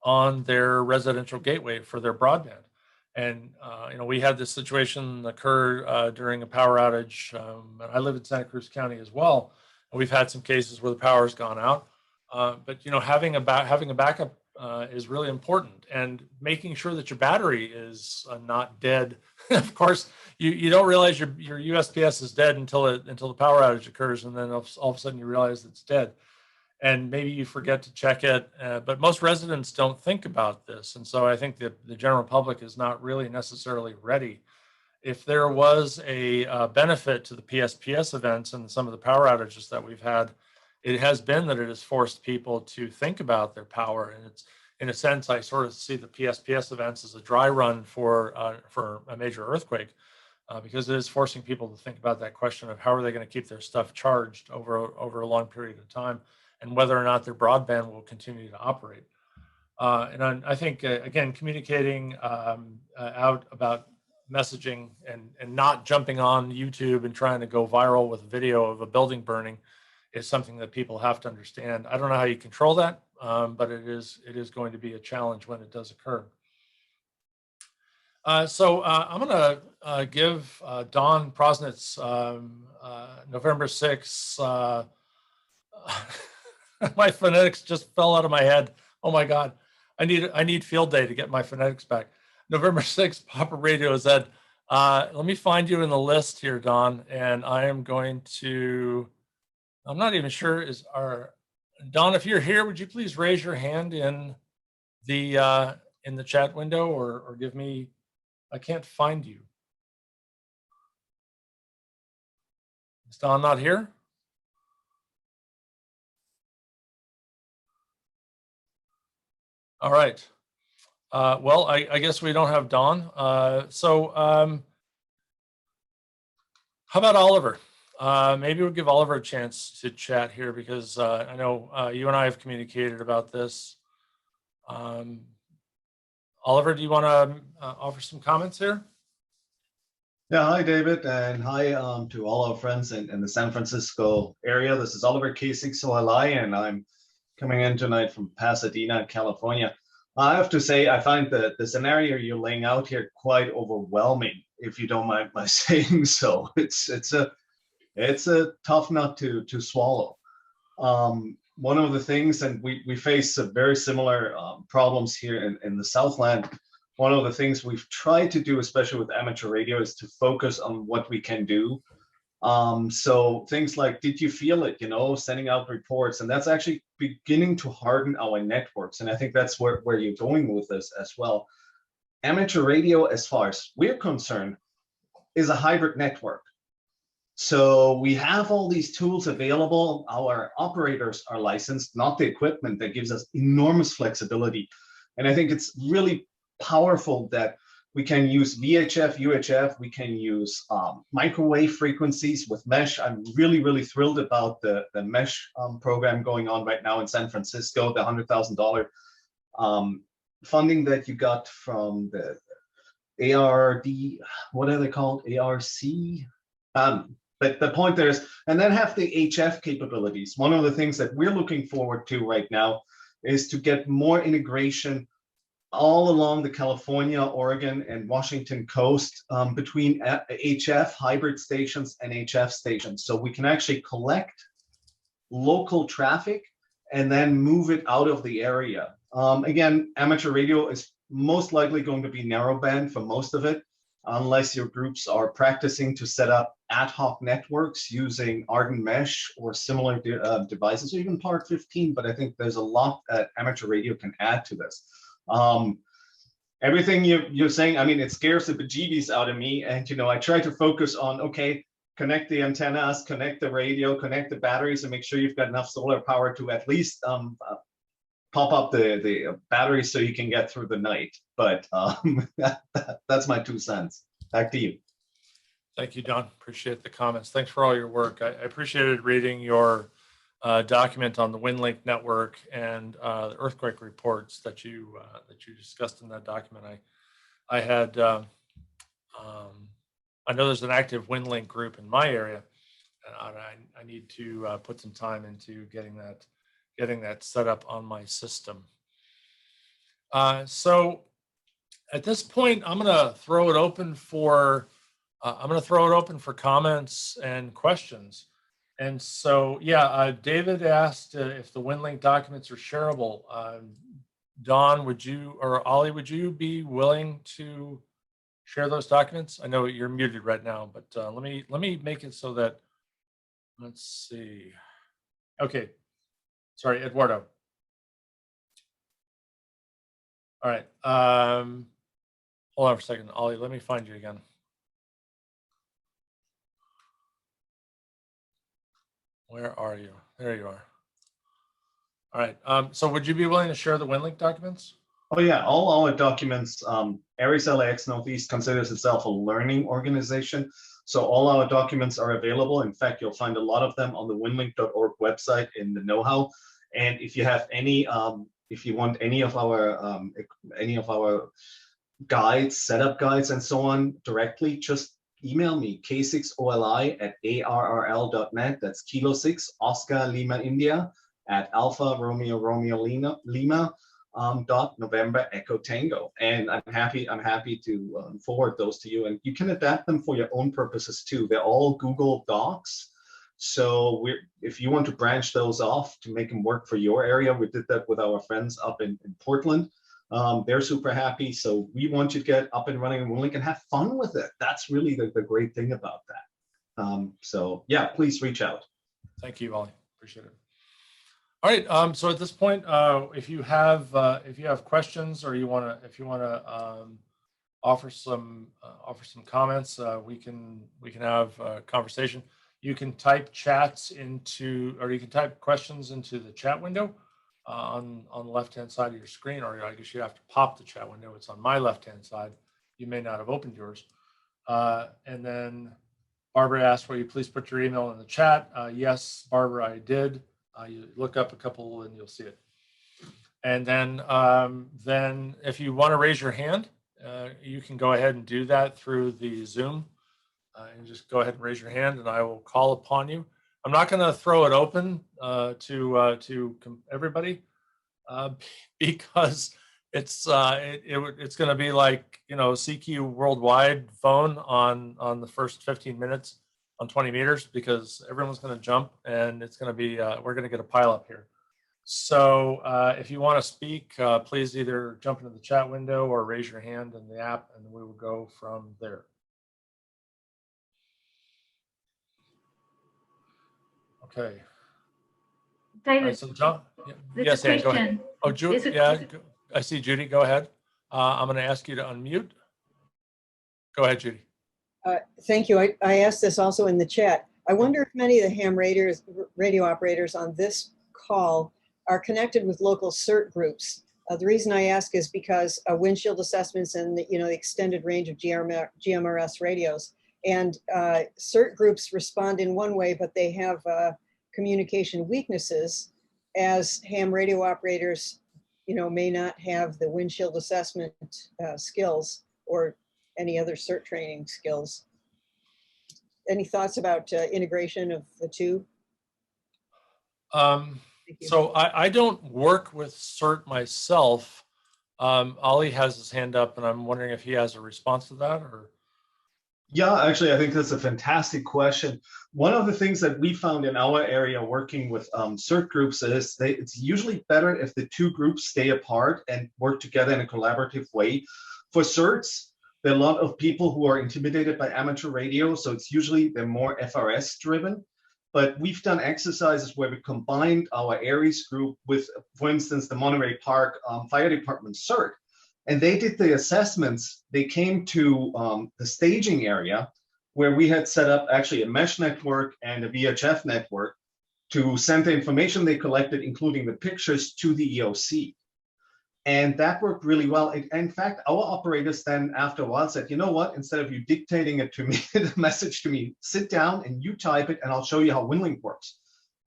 Speaker 1: on their residential gateway for their broadband. And we had this situation occur during a power outage. And I live in Santa Cruz County as well. And we've had some cases where the power's gone out. But having a backup is really important, and making sure that your battery is not dead. Of course, you don't realize your USPS is dead until the power outage occurs, and then all of a sudden you realize it's dead, and maybe you forget to check it. But most residents don't think about this, and so I think that the general public is not really necessarily ready. If there was a benefit to the PSPS events and some of the power outages that we've had, it has been that it has forced people to think about their power. And it's, in a sense, I sort of see the PSPS events as a dry run for a major earthquake, because it is forcing people to think about that question of how are they going to keep their stuff charged over a long period of time, and whether or not their broadband will continue to operate. And I think, again, communicating out about messaging and not jumping on YouTube and trying to go viral with a video of a building burning is something that people have to understand. I don't know how you control that, but it is going to be a challenge when it does occur. I'm going to give Don Prosnitz November 6th. My phonetics just fell out of my head. Oh my God. I need field day to get my phonetics back. November 6th, Papa Radio said, let me find you in the list here, Don. And I am going to, I'm not even sure Don, if you're here, would you please raise your hand in the chat window or give me, I can't find you. Is Don not here? All right. Well, I guess we don't have Don. How about Oliver? Maybe we'll give Oliver a chance to chat here because I know you and I have communicated about this. Oliver, do you want to offer some comments here?
Speaker 3: Yeah, hi David, and hi to all our friends in the San Francisco area. This is Oliver K6OLI, and I'm coming in tonight from Pasadena, California. I have to say, I find the scenario you're laying out here quite overwhelming, if you don't mind my saying so. It's a tough nut to swallow. One of the things, and we face very similar problems here in the Southland. One of the things we've tried to do, especially with amateur radio, is to focus on what we can do. So things like, did you feel it, sending out reports, and that's actually beginning to harden our networks. And I think that's where you're going with this as well. Amateur radio, as far as we're concerned, is a hybrid network. So we have all these tools available. Our operators are licensed, not the equipment. That gives us enormous flexibility. And I think it's really powerful that we can use VHF, UHF, we can use microwave frequencies with mesh. I'm really thrilled about the mesh program going on right now in San Francisco, the $100,000 funding that you got from the ARD, what are they called? ARC? But the point there is, and then have the HF capabilities. One of the things that we're looking forward to right now is to get more integration all along the California, Oregon, and Washington coast between HF hybrid stations and HF stations. So we can actually collect local traffic and then move it out of the area. Again, amateur radio is most likely going to be narrowband for most of it, unless your groups are practicing to set up ad hoc networks using Arden Mesh or similar devices, or even Part 15. But I think there's a lot that amateur radio can add to this. Everything you're saying, I mean, it scares the bejeebies out of me. And, I try to focus on, okay, connect the antennas, connect the radio, connect the batteries, and make sure you've got enough solar power to at least pop up the batteries so you can get through the night. But that's my 2 cents. Back to you.
Speaker 1: Thank you, Don. Appreciate the comments. Thanks for all your work. I appreciated reading your document on the WinLink network and the earthquake reports that you discussed in that document. I know there's an active WinLink group in my area, and I need to put some time into getting that set up on my system. So at this point, I'm going to throw it open for comments and questions. And so, yeah, David asked if the WinLink documents are shareable. Don, would you, or Ollie, would you be willing to share those documents? I know you're muted right now, but let me make it so that, let's see. Okay, sorry, Eduardo. All right, hold on for a second, Ollie, let me find you again. Where are you? There you are. All right. So would you be willing to share the WinLink documents?
Speaker 3: Oh yeah, all our documents, Aries LAX Northeast considers itself a learning organization. So all our documents are available. In fact, you'll find a lot of them on the winlink.org website in the know-how. And if you have any, if you want any of our guides, setup guides and so on directly, just email me, k6oli@arrl.net. That's Kilo 6, Oscar Lima India, at Alpha Romeo Romeo Lima. dot November Echo Tango, and I'm happy to forward those to you, and you can adapt them for your own purposes too. They're all Google Docs, so if you want to branch those off to make them work for your area, we did that with our friends up in Portland. They're super happy, so we want you to get up and running and WinLink and have fun with it. That's really the great thing about that. So yeah, please reach out.
Speaker 1: Thank you, Ollie. Appreciate it. All right. So at this point, if you have questions or if you want to offer some comments, we can have a conversation. You can type chats into, or you can type questions into the chat window on the left-hand side of your screen, or I guess you have to pop the chat window. It's on my left-hand side. You may not have opened yours. And then Barbara asked, will you please put your email in the chat? Yes, Barbara, I did. You look up a couple and you'll see it. And then if you want to raise your hand, you can go ahead and do that through the Zoom. And just go ahead and raise your hand and I will call upon you. I'm not going to throw it open to everybody because it's going to be like, CQ worldwide phone on the first 15 minutes on 20 meters, because everyone's going to jump and it's going to be we're going to get a pile up here. So if you want to speak, please either jump into the chat window or raise your hand in the app, and we will go from there. Okay.
Speaker 2: David,
Speaker 1: right, so John,
Speaker 2: there's a question.
Speaker 1: Go ahead. Oh, Judy, I see Judy. Go ahead. I'm going to ask you to unmute. Go ahead, Judy.
Speaker 4: Thank you. I asked this also in the chat. I wonder if many of the ham radio operators on this call are connected with local CERT groups. The reason I ask is because windshield assessments and the extended range of GMRS radios. And CERT groups respond in one way, but they have communication weaknesses, as ham radio operators, may not have the windshield assessment skills or any other CERT training skills. Any thoughts about integration of the two?
Speaker 1: So I don't work with CERT myself. Ollie has his hand up, and I'm wondering if he has a response to that, or.
Speaker 3: Yeah, actually, I think that's a fantastic question. One of the things that we found in our area working with CERT groups is it's usually better if the two groups stay apart and work together in a collaborative way. For CERTs, there are a lot of people who are intimidated by amateur radio, so it's usually they're more FRS driven. But we've done exercises where we combined our ARES group with, for instance, the Monterey Park Fire Department CERT. And they did the assessments. They came to the staging area where we had set up actually a mesh network and a VHF network to send the information they collected, including the pictures, to the EOC. And that worked really well. In fact, our operators then after a while said, you know what, instead of you dictating it to me, the message to me, sit down and you type it and I'll show you how WinLink works.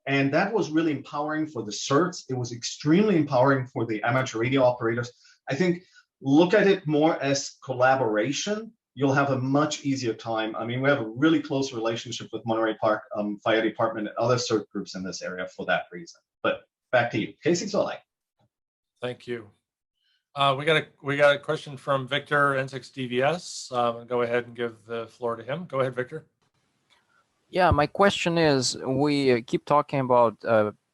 Speaker 3: And that was really empowering for the CERTs. It was extremely empowering for the amateur radio operators. I think look at it more as collaboration. You'll have a much easier time. I mean, we have a really close relationship with Monterey Park Fire Department and other CERT groups in this area for that reason. But back to you. K6LA.
Speaker 1: Thank you. We got a question from Victor, N6DVS. I'll go ahead and give the floor to him. Go ahead, Victor.
Speaker 5: Yeah, my question is, we keep talking about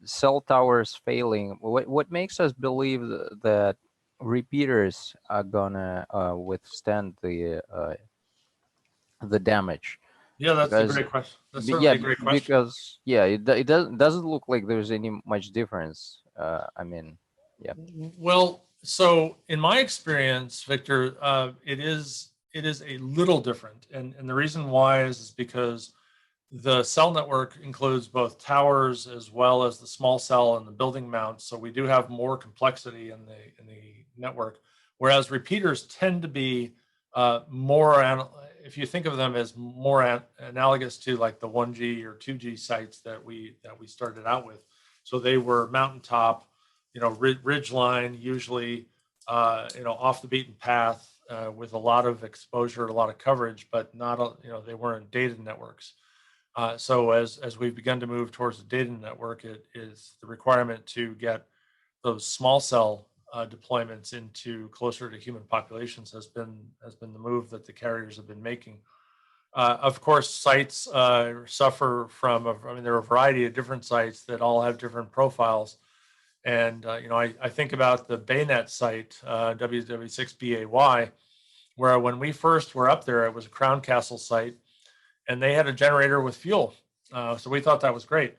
Speaker 5: cell towers failing. What makes us believe that repeaters are gonna withstand the damage?
Speaker 1: Yeah, that's a great question. That's certainly a great question.
Speaker 5: Because it doesn't look like there's any much difference. I mean, yeah.
Speaker 1: Well, so in my experience, Victor, it is a little different, and the reason why is because the cell network includes both towers as well as the small cell and the building mounts. So we do have more complexity in the network, whereas repeaters tend to be more, if you think of them as more analogous to like the 1G or 2G sites that we started out with. So they were mountaintop, ridge line, usually, off the beaten path with a lot of exposure, a lot of coverage, but not, they weren't data networks. So as we've begun to move towards the data network, it is the requirement to get those small cell deployments into closer to human populations has been the move that the carriers have been making. Of course, sites suffer from, I mean, there are a variety of different sites that all have different profiles. And, you know, I think about the Baynet site, WW6BAY, where when we first were up there, it was a Crown Castle site, and they had a generator with fuel. So we thought that was great.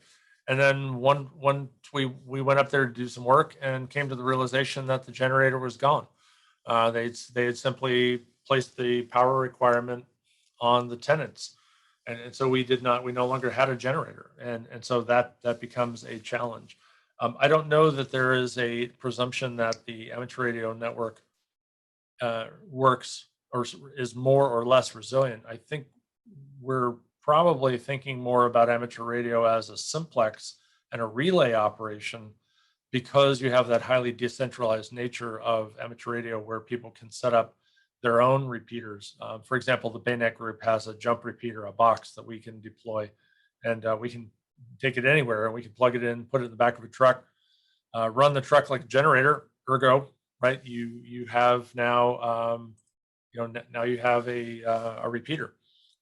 Speaker 1: And then we went up there to do some work and came to the realization that the generator was gone. They had simply placed the power requirement on the tenants, and so we no longer had a generator, and so that becomes a challenge. I don't know that there is a presumption that the amateur radio network works or is more or less resilient. I think we're probably thinking more about amateur radio as a simplex and a relay operation, because you have that highly decentralized nature of amateur radio where people can set up their own repeaters. For example, the Baynet group has a jump repeater, a box that we can deploy, and we can take it anywhere, and we can plug it in, put it in the back of a truck, run the truck like a generator, ergo, right? You have now, now you have a repeater.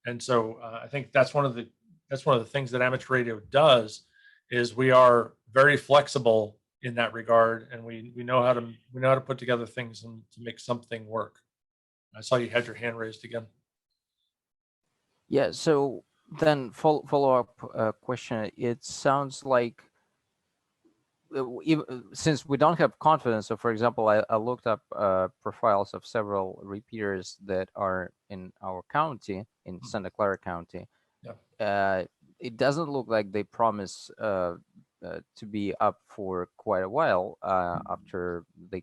Speaker 1: And so I think that's one of the things that amateur radio does, is we are very flexible in that regard, and we know how to put together things and to make something work. I saw you had your hand raised again.
Speaker 5: Yeah. So then follow-up question. It sounds like since we don't have confidence, so for example, I looked up profiles of several repeaters that are in our county, in Santa Clara County. Yeah. It doesn't look like they promise to be up for quite a while after the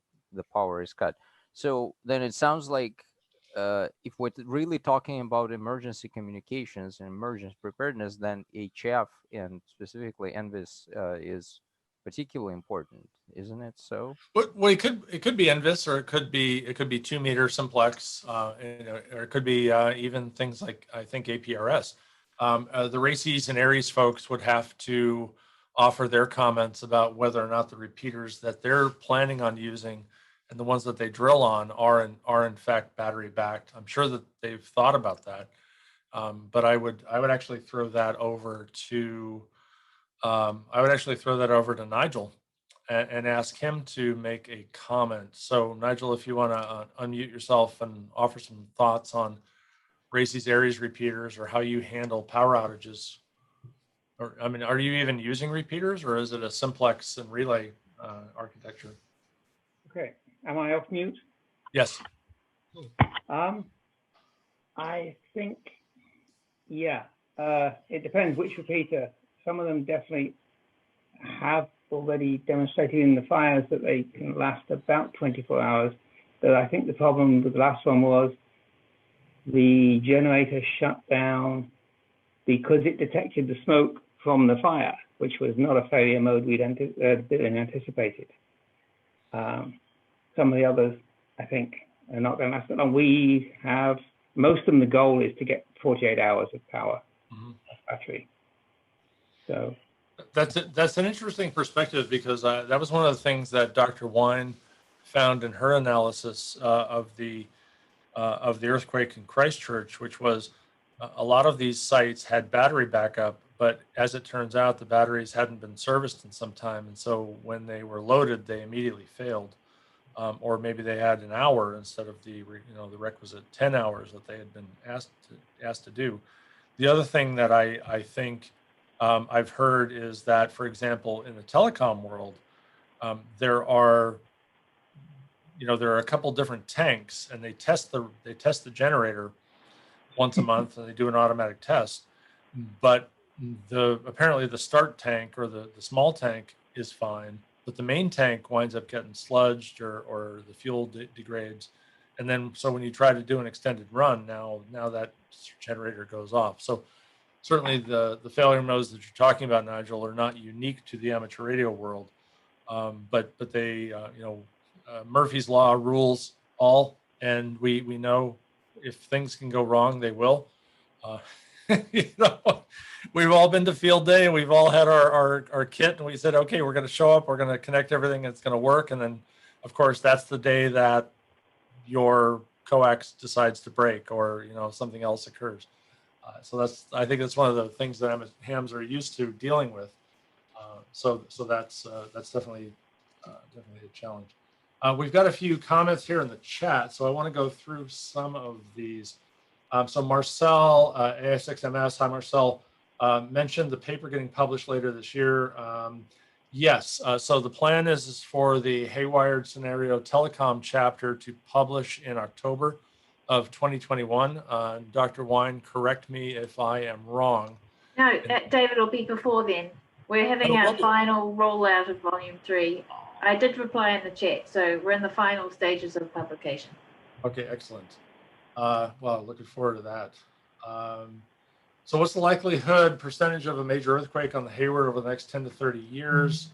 Speaker 5: power is cut. So then it sounds like if we're really talking about emergency communications and emergency preparedness, then HF and specifically NVIS is particularly important, isn't it? So
Speaker 1: well, it could be NVIS, or it could be 2-meter simplex, or it could be even things like, I think, APRS. The RACES and ARES folks would have to offer their comments about whether or not the repeaters that they're planning on using and the ones that they drill on are in fact battery backed. I'm sure that they've thought about that, but I would actually throw that over to Nigel and ask him to make a comment. So Nigel, if you want to unmute yourself and offer some thoughts on RACES ARES repeaters, or how you handle power outages. Or, I mean, are you even using repeaters, or is it a simplex and relay architecture?
Speaker 6: Okay, am I off mute?
Speaker 1: Yes.
Speaker 6: I think, yeah, it depends which repeater. Some of them definitely have already demonstrated in the fires that they can last about 24 hours. But I think the problem with the last one was the generator shut down because it detected the smoke from the fire, which was not a failure mode we'd anticipated. Some of the others, I think, are not going to last that long. We have, most of them, the goal is to get 48 hours of power battery. So
Speaker 1: that's an interesting perspective, because that was one of the things that Dr. Wine found in her analysis of the earthquake in Christchurch, which was a lot of these sites had battery backup, but as it turns out, the batteries hadn't been serviced in some time, and so when they were loaded, they immediately failed, or maybe they had an hour instead of the requisite 10 hours that they had been asked to do. The other thing that I think I've heard is that, for example, in the telecom world, there are a couple different tanks, and they test the generator once a month, and they do an automatic test. But apparently the start tank, or the small tank, is fine, but the main tank winds up getting sludged, or the fuel degrades, and then so when you try to do an extended run, now that generator goes off. So certainly the failure modes that you're talking about, Nigel, are not unique to the amateur radio world, but they Murphy's Law rules all, and we know if things can go wrong, they will. We've all been to field day, and we've all had our kit, and we said, okay, we're going to show up, we're going to connect everything, and it's going to work, and then of course, that's the day that your coax decides to break, or something else occurs. So I think that's one of the things that hams are used to dealing with. So that's definitely definitely a challenge. We've got a few comments here in the chat, so I want to go through some of these. So Marcel, AS6MS, hi Marcel, mentioned the paper getting published later this year. Yes, so the plan is for the HayWired scenario telecom chapter to publish in October of 2021. Dr. Wine, correct me if I am wrong.
Speaker 2: No, David, it'll be before then. We're having our final rollout of volume 3. I did reply in the chat, so we're in the final stages of publication.
Speaker 1: Okay, excellent. Well, looking forward to that. So what's the likelihood percentage of a major earthquake on the HayWired over the next 10 to 30 years?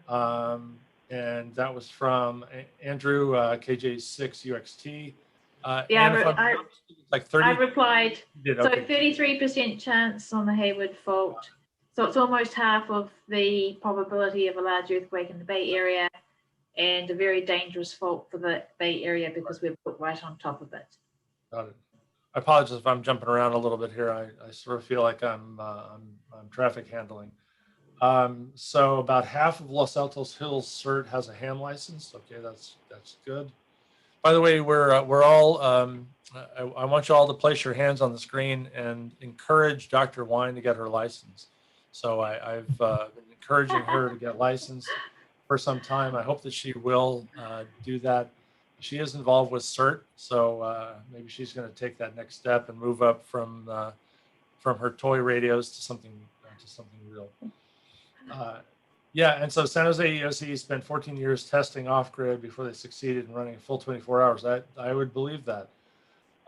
Speaker 1: And that was from Andrew, KJ6UXT.
Speaker 2: Yeah,
Speaker 1: like 30.
Speaker 2: I replied.
Speaker 1: Did,
Speaker 2: so
Speaker 1: okay.
Speaker 2: 33% chance on the HayWierd fault. So it's almost half of the probability of a large earthquake in the Bay Area, and a very dangerous fault for the Bay Area because we're put right on top of it.
Speaker 1: Got it. I apologize if I'm jumping around a little bit here. I sort of feel like I'm traffic handling. So about half of Los Altos Hills CERT has a ham license. Okay, that's good. By the way, we're all. I want you all to place your hands on the screen and encourage Dr. Wine to get her license. So I've been encouraging her to get licensed for some time. I hope that she will do that. She is involved with CERT, so maybe she's going to take that next step and move up from her toy radios to something real. Yeah, and so San Jose EOC spent 14 years testing off-grid before they succeeded in running a full 24 hours. I would believe that.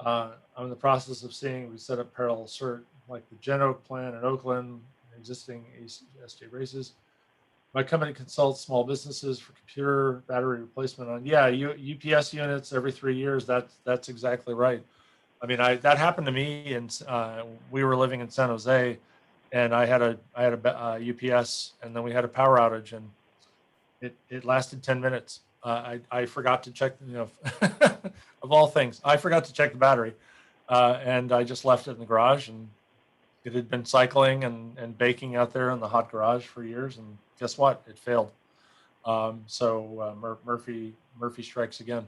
Speaker 1: I'm in the process of seeing we set up parallel CERT like the Gen Oak plan in Oakland, existing SJ races. My company consults small businesses for computer battery replacement on, UPS units every 3 years. That's exactly right. I mean, that happened to me, and we were living in San Jose, and I had a UPS, and then we had a power outage, and it lasted 10 minutes. I forgot to check, of all things, I forgot to check the battery, and I just left it in the garage, and it had been cycling and baking out there in the hot garage for years, and guess what? It failed. So Murphy strikes again.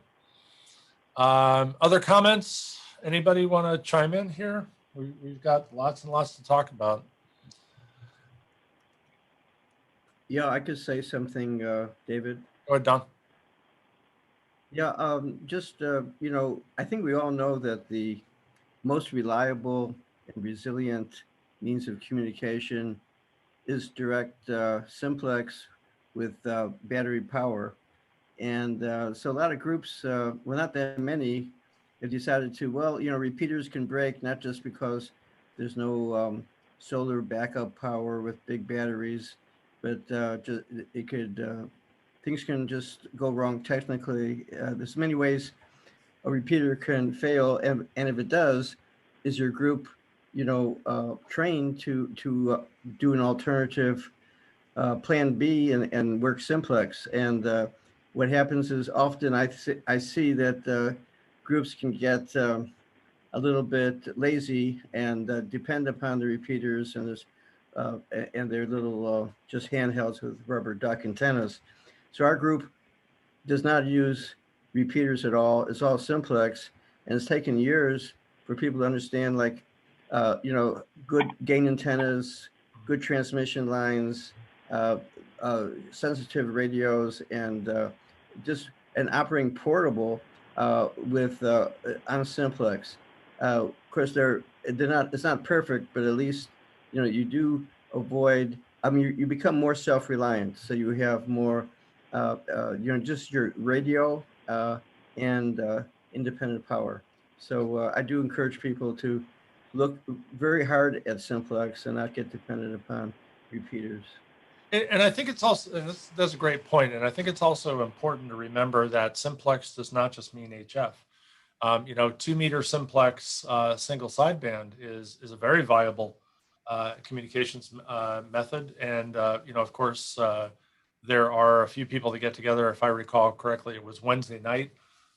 Speaker 1: Other comments? Anybody want to chime in here? We've got lots and lots to talk about.
Speaker 7: Yeah, I could say something, David.
Speaker 1: Go ahead, Don.
Speaker 7: Yeah, I think we all know that the most reliable and resilient means of communication is direct simplex with battery power. And so a lot of groups, well, not that many, have decided to, repeaters can break not just because there's no solar backup power with big batteries, but things can just go wrong technically. There's many ways a repeater can fail, and if it does, is your group, trained to do an alternative plan B and work simplex? And what happens is often I see that groups can get a little bit lazy and depend upon the repeaters and their little just handhelds with rubber duck antennas. So our group does not use repeaters at all. It's all simplex, and it's taken years for people to understand, like, good gain antennas, good transmission lines, sensitive radios, and operating portable with on simplex. Of course, they're not. It's not perfect, but at least you do avoid. I mean, you become more self-reliant, so you have more. Just your radio and independent power. So I do encourage people to look very hard at simplex and not get dependent upon repeaters.
Speaker 1: And I think it's also, and that's a great point, and I think it's also important to remember that simplex does not just mean HF. 2-meter simplex single sideband is a very viable communications method, and of course there are a few people that get together. If I recall correctly, it was Wednesday night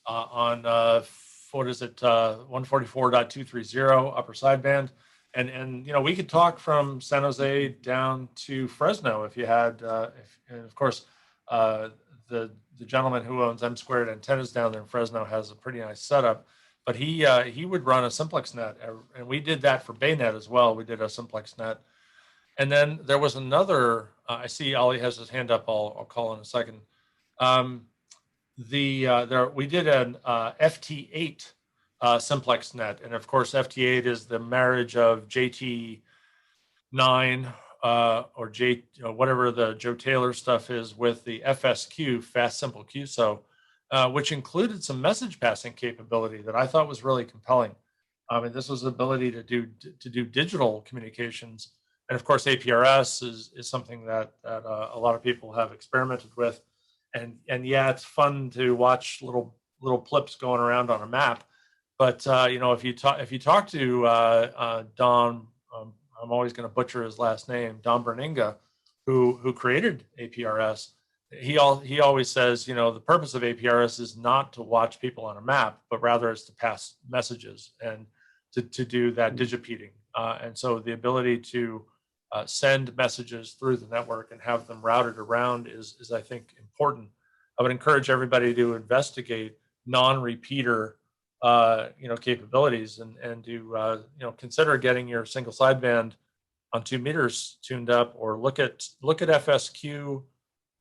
Speaker 1: on what is it, 144.230 upper sideband. And you know, we could talk from San Jose down to Fresno if you had, and of course, the gentleman who owns M Squared Antennas down there in Fresno has a pretty nice setup. But he would run a simplex net, and we did that for Baynet as well. We did a simplex net, and then there was another. I see Ollie has his hand up. I'll call in a second. We did an FT8 simplex net, and of course FT8 is the marriage of JT9 or whatever the Joe Taylor stuff is with the FSQ, fast simple QSO, which included some message passing capability that I thought was really compelling. And this was the ability to do digital communications, and of course APRS is something that a lot of people have experimented with. And yeah, it's fun to watch little plips going around on a map. But you know, if you talk to Don, I'm always going to butcher his last name, Don Berninga, who created APRS. He always says, you know, the purpose of APRS is not to watch people on a map, but rather is to pass messages and to do that digipeating. And so the ability to send messages through the network and have them routed around is I think important. I would encourage everybody to investigate non-repeater capabilities and to consider getting your single sideband on 2 meters tuned up, or look at FSQ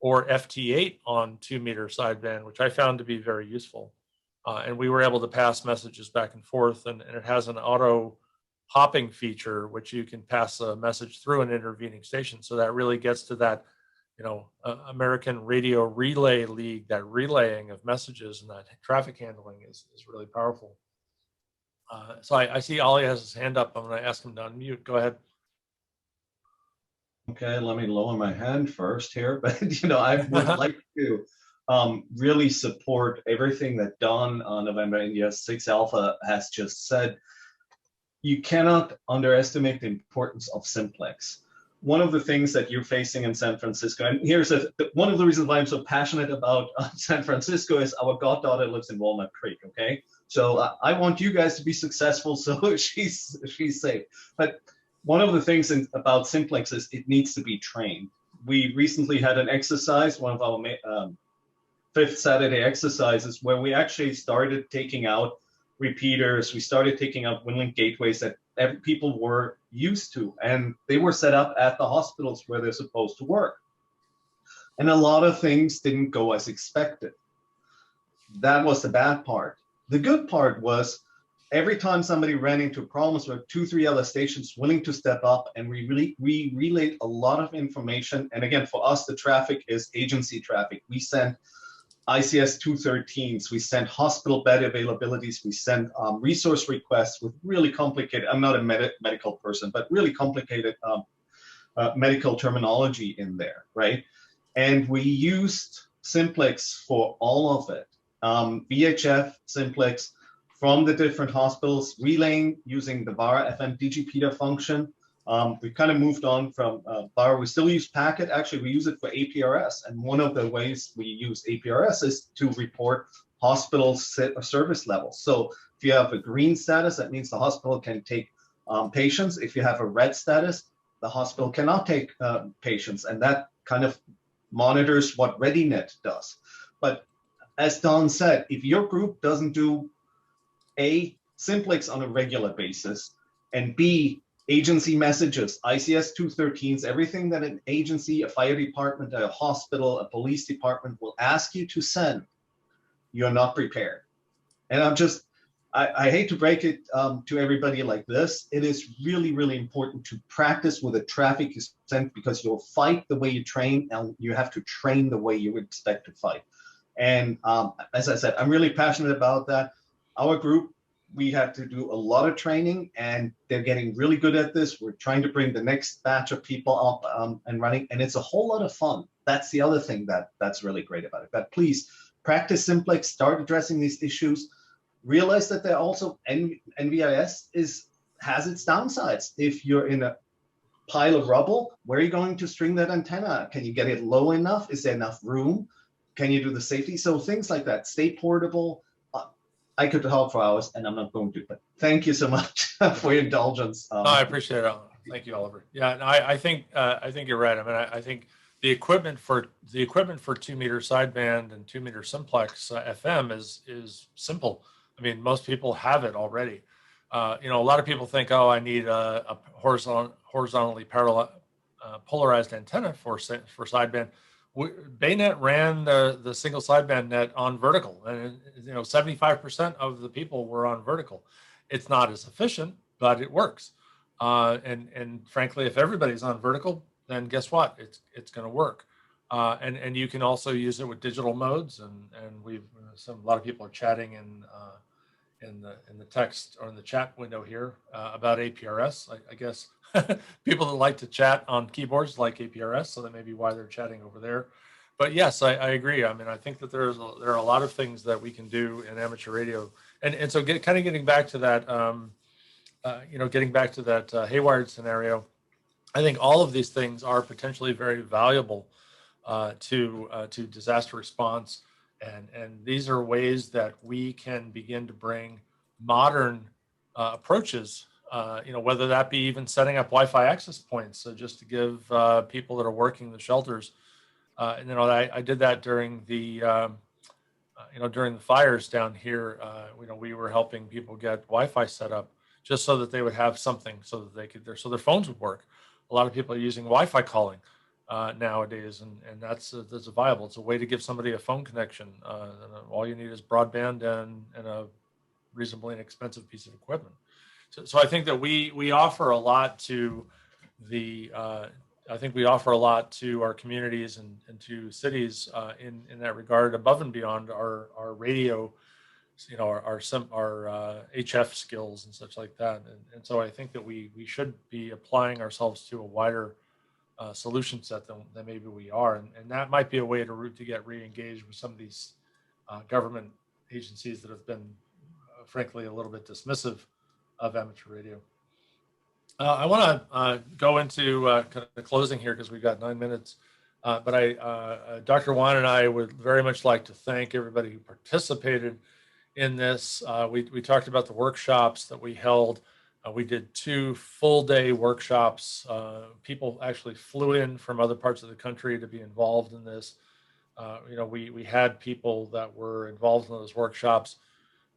Speaker 1: or FT8 on 2 meter sideband, which I found to be very useful. And we were able to pass messages back and forth, and it has an auto hopping feature, which you can pass a message through an intervening station. So that really gets to that, American Radio Relay League, that relaying of messages and that traffic handling is really powerful. So I see Ollie has his hand up. I'm going to ask him to unmute. Go ahead.
Speaker 3: Okay, let me lower my hand first here, but I would like to really support everything that Don on November India 6 Alpha has just said. You cannot underestimate the importance of simplex. One of the things that you're facing in San Francisco, and here's one of the reasons why I'm so passionate about San Francisco, is our goddaughter lives in Walnut Creek, okay? So I want you guys to be successful so she's safe. But one of the things about simplex is it needs to be trained. We recently had an exercise, one of our fifth Saturday exercises, where we actually started taking out repeaters. We started taking out WinLink gateways that people were used to, and they were set up at the hospitals where they're supposed to work. And a lot of things didn't go as expected. That was the bad part. The good part was every time somebody ran into problems with 2-3 other stations willing to step up, and we relayed a lot of information. And again, for us, the traffic is agency traffic. We sent ICS 213s, we sent hospital bed availabilities, we sent resource requests with really complicated, I'm not a medical person, but really complicated medical terminology in there, right? And we used simplex for all of it. VHF simplex from the different hospitals, relaying using the VAR FM digipeater function. We kind of moved on from VAR. We still use packet. Actually, we use it for APRS. And one of the ways we use APRS is to report hospital service levels. So if you have a green status, that means the hospital can take patients. If you have a red status, the hospital cannot take patients. And that kind of monitors what ReadyNet does. But as Don said, if your group doesn't do A, simplex on a regular basis, and B, agency messages, ICS 213s, everything that an agency, a fire department, a hospital, a police department will ask you to send, you're not prepared. And I hate to break it to everybody like this. It is really, really important to practice with the traffic you send, because you'll fight the way you train, and you have to train the way you would expect to fight. And as I said, I'm really passionate about that. Our group, we had to do a lot of training, and they're getting really good at this. We're trying to bring the next batch of people up and running, and it's a whole lot of fun. That's the other thing that's really great about it. But please practice simplex, start addressing these issues. Realize that they're also NVIS has its downsides. If you're in a pile of rubble, where are you going to string that antenna? Can you get it low enough? Is there enough room? Can you do the safety? So things like that, stay portable. I could talk for hours, and I'm not going to, but thank you so much for your indulgence.
Speaker 1: No, I appreciate it. Thank you, Oliver. Yeah, and I think you're right. I mean, I think the equipment for 2-meter sideband and 2-meter simplex FM is simple. I mean, most people have it already. A lot of people think, oh, I need a horizontally parallel polarized antenna for sideband. Baynet ran the single sideband net on vertical, and 75% of the people were on vertical. It's not as efficient, but it works. And frankly, if everybody's on vertical, then guess what? It's going to work. And you can also use it with digital modes, and a lot of people are chatting in the text or in the chat window here about APRS. I guess people that like to chat on keyboards like APRS, so that may be why they're chatting over there. But yes, I agree. I mean, I think that there are a lot of things that we can do in amateur radio, and so getting back to that, HayWired scenario. I think all of these things are potentially very valuable to disaster response. And these are ways that we can begin to bring modern approaches, whether that be even setting up Wi-Fi access points, so just to give people that are working the shelters. I did that during the fires down here. We were helping people get Wi-Fi set up just so that they would have something so that so their phones would work. A lot of people are using Wi-Fi calling nowadays, and that's viable. It's a way to give somebody a phone connection. All you need is broadband and a reasonably inexpensive piece of equipment. So I think that we offer a lot to our communities and to cities in that regard, above and beyond our radio, our HF skills and such like that. And so I think that we should be applying ourselves to a wider solution set than maybe we are, and that might be a way to get re-engaged with some of these government agencies that have been, frankly, a little bit dismissive of amateur radio. I want to go into kind of closing here because we've got 9 minutes, but Dr. Juan and I would very much like to thank everybody who participated in this. We talked about the workshops that we held. We did 2 full-day workshops. People actually flew in from other parts of the country to be involved in this. We had people that were involved in those workshops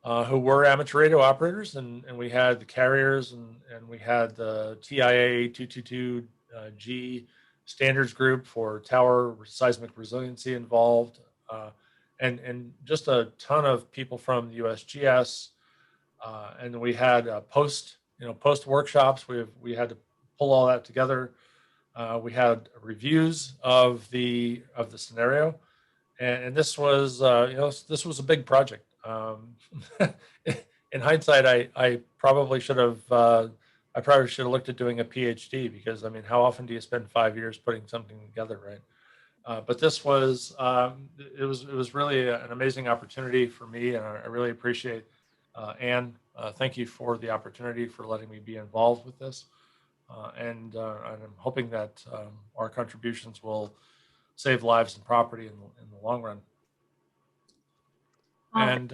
Speaker 1: who were amateur radio operators, and we had the carriers, and we had the TIA 222G standards group for tower seismic resiliency involved, and just a ton of people from the USGS, and we had post workshops. We had to pull all that together. We had reviews of the scenario, and this was this was a big project. In hindsight, I probably should have looked at doing a PhD, because I mean, how often do you spend 5 years putting something together, right? But this was it was really an amazing opportunity for me, and I really appreciate Anne. Thank you for the opportunity for letting me be involved with this, and I'm hoping that our contributions will save lives and property in the long run. And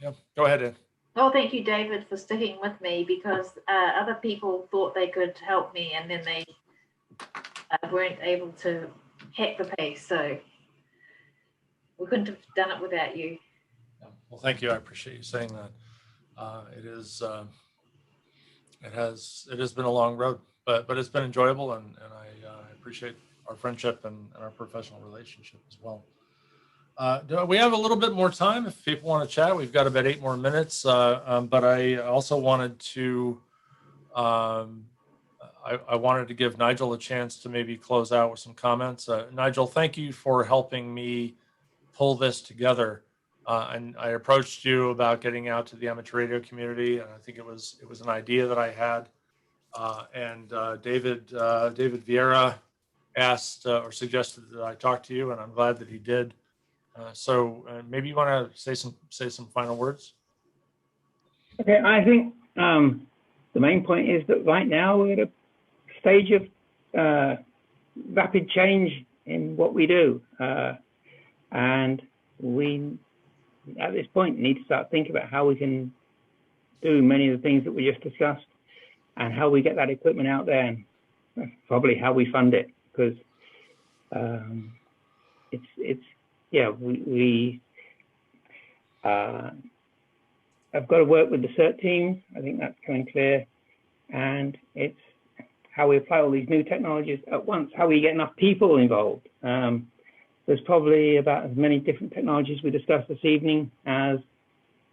Speaker 1: yeah, go ahead, Anne.
Speaker 2: Oh, thank you, David, for sticking with me, because other people thought they could help me, and then they weren't able to hack the pace. So we couldn't have done it without you.
Speaker 1: Yeah. Well, thank you. I appreciate you saying that. It has been a long road, but it's been enjoyable, and I appreciate our friendship and our professional relationship as well. We have a little bit more time if people want to chat. We've got about 8 more minutes, but I also wanted to I wanted to give Nigel a chance to maybe close out with some comments. Nigel, thank you for helping me pull this together. And I approached you about getting out to the amateur radio community, and I think it was an idea that I had. And David Vieira asked or suggested that I talk to you, and I'm glad that he did. So maybe you want to say some final words.
Speaker 6: Okay, I think the main point is that right now we're at a stage of rapid change in what we do. And we, at this point, need to start thinking about how we can do many of the things that we just discussed and how we get that equipment out there, and that's probably how we fund it, because I've got to work with the CERT team. I think that's coming clear. And it's how we apply all these new technologies at once, how we get enough people involved. There's probably about as many different technologies we discussed this evening as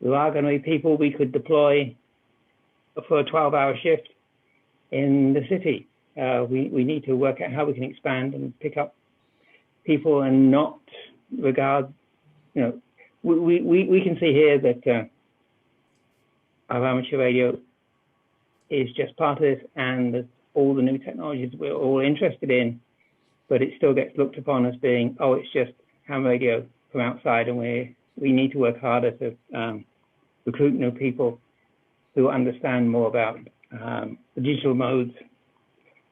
Speaker 6: there are going to be people we could deploy for a 12-hour shift in the city. We need to work out how we can expand and pick up people and not regard, we can see here that our amateur radio is just part of this, and all the new technologies we're all interested in, but it still gets looked upon as being, oh, it's just ham radio from outside, and we need to work harder to recruit new people who understand more about the digital modes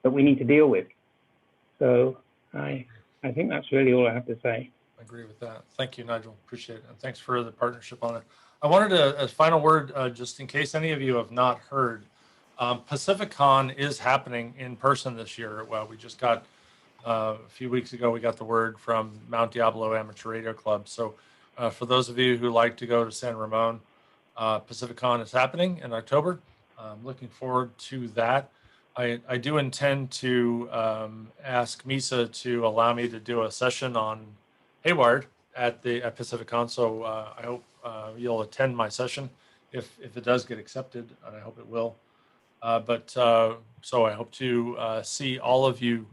Speaker 6: that we need to deal with. So I think that's really all I have to say.
Speaker 1: I agree with that. Thank you, Nigel. Appreciate it. And thanks for the partnership on it. I wanted to, as final word, just in case any of you have not heard, PacificCon is happening in person this year. Well, we just got, a few weeks ago, we got the word from Mount Diablo Amateur Radio Club. So for those of you who like to go to San Ramon, PacificCon is happening in October. I'm looking forward to that. I do intend to ask Misa to allow me to do a session on HayWired at PacificCon. So I hope you'll attend my session if it does get accepted, and I hope it will. So I hope to see all of you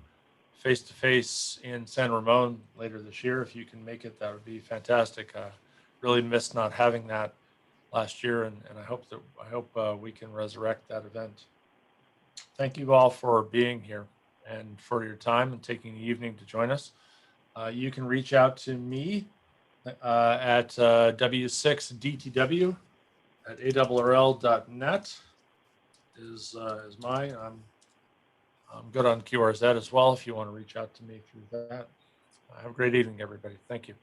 Speaker 1: face to face in San Ramon later this year. If you can make it, that would be fantastic. Really missed not having that last year, and I hope we can resurrect that event. Thank you all for being here and for your time and taking the evening to join us. You can reach out to me at w6dtw at awrl.net is mine. I'm good on QRZ as well if you want to reach out to me through that. Have a great evening, everybody. Thank you.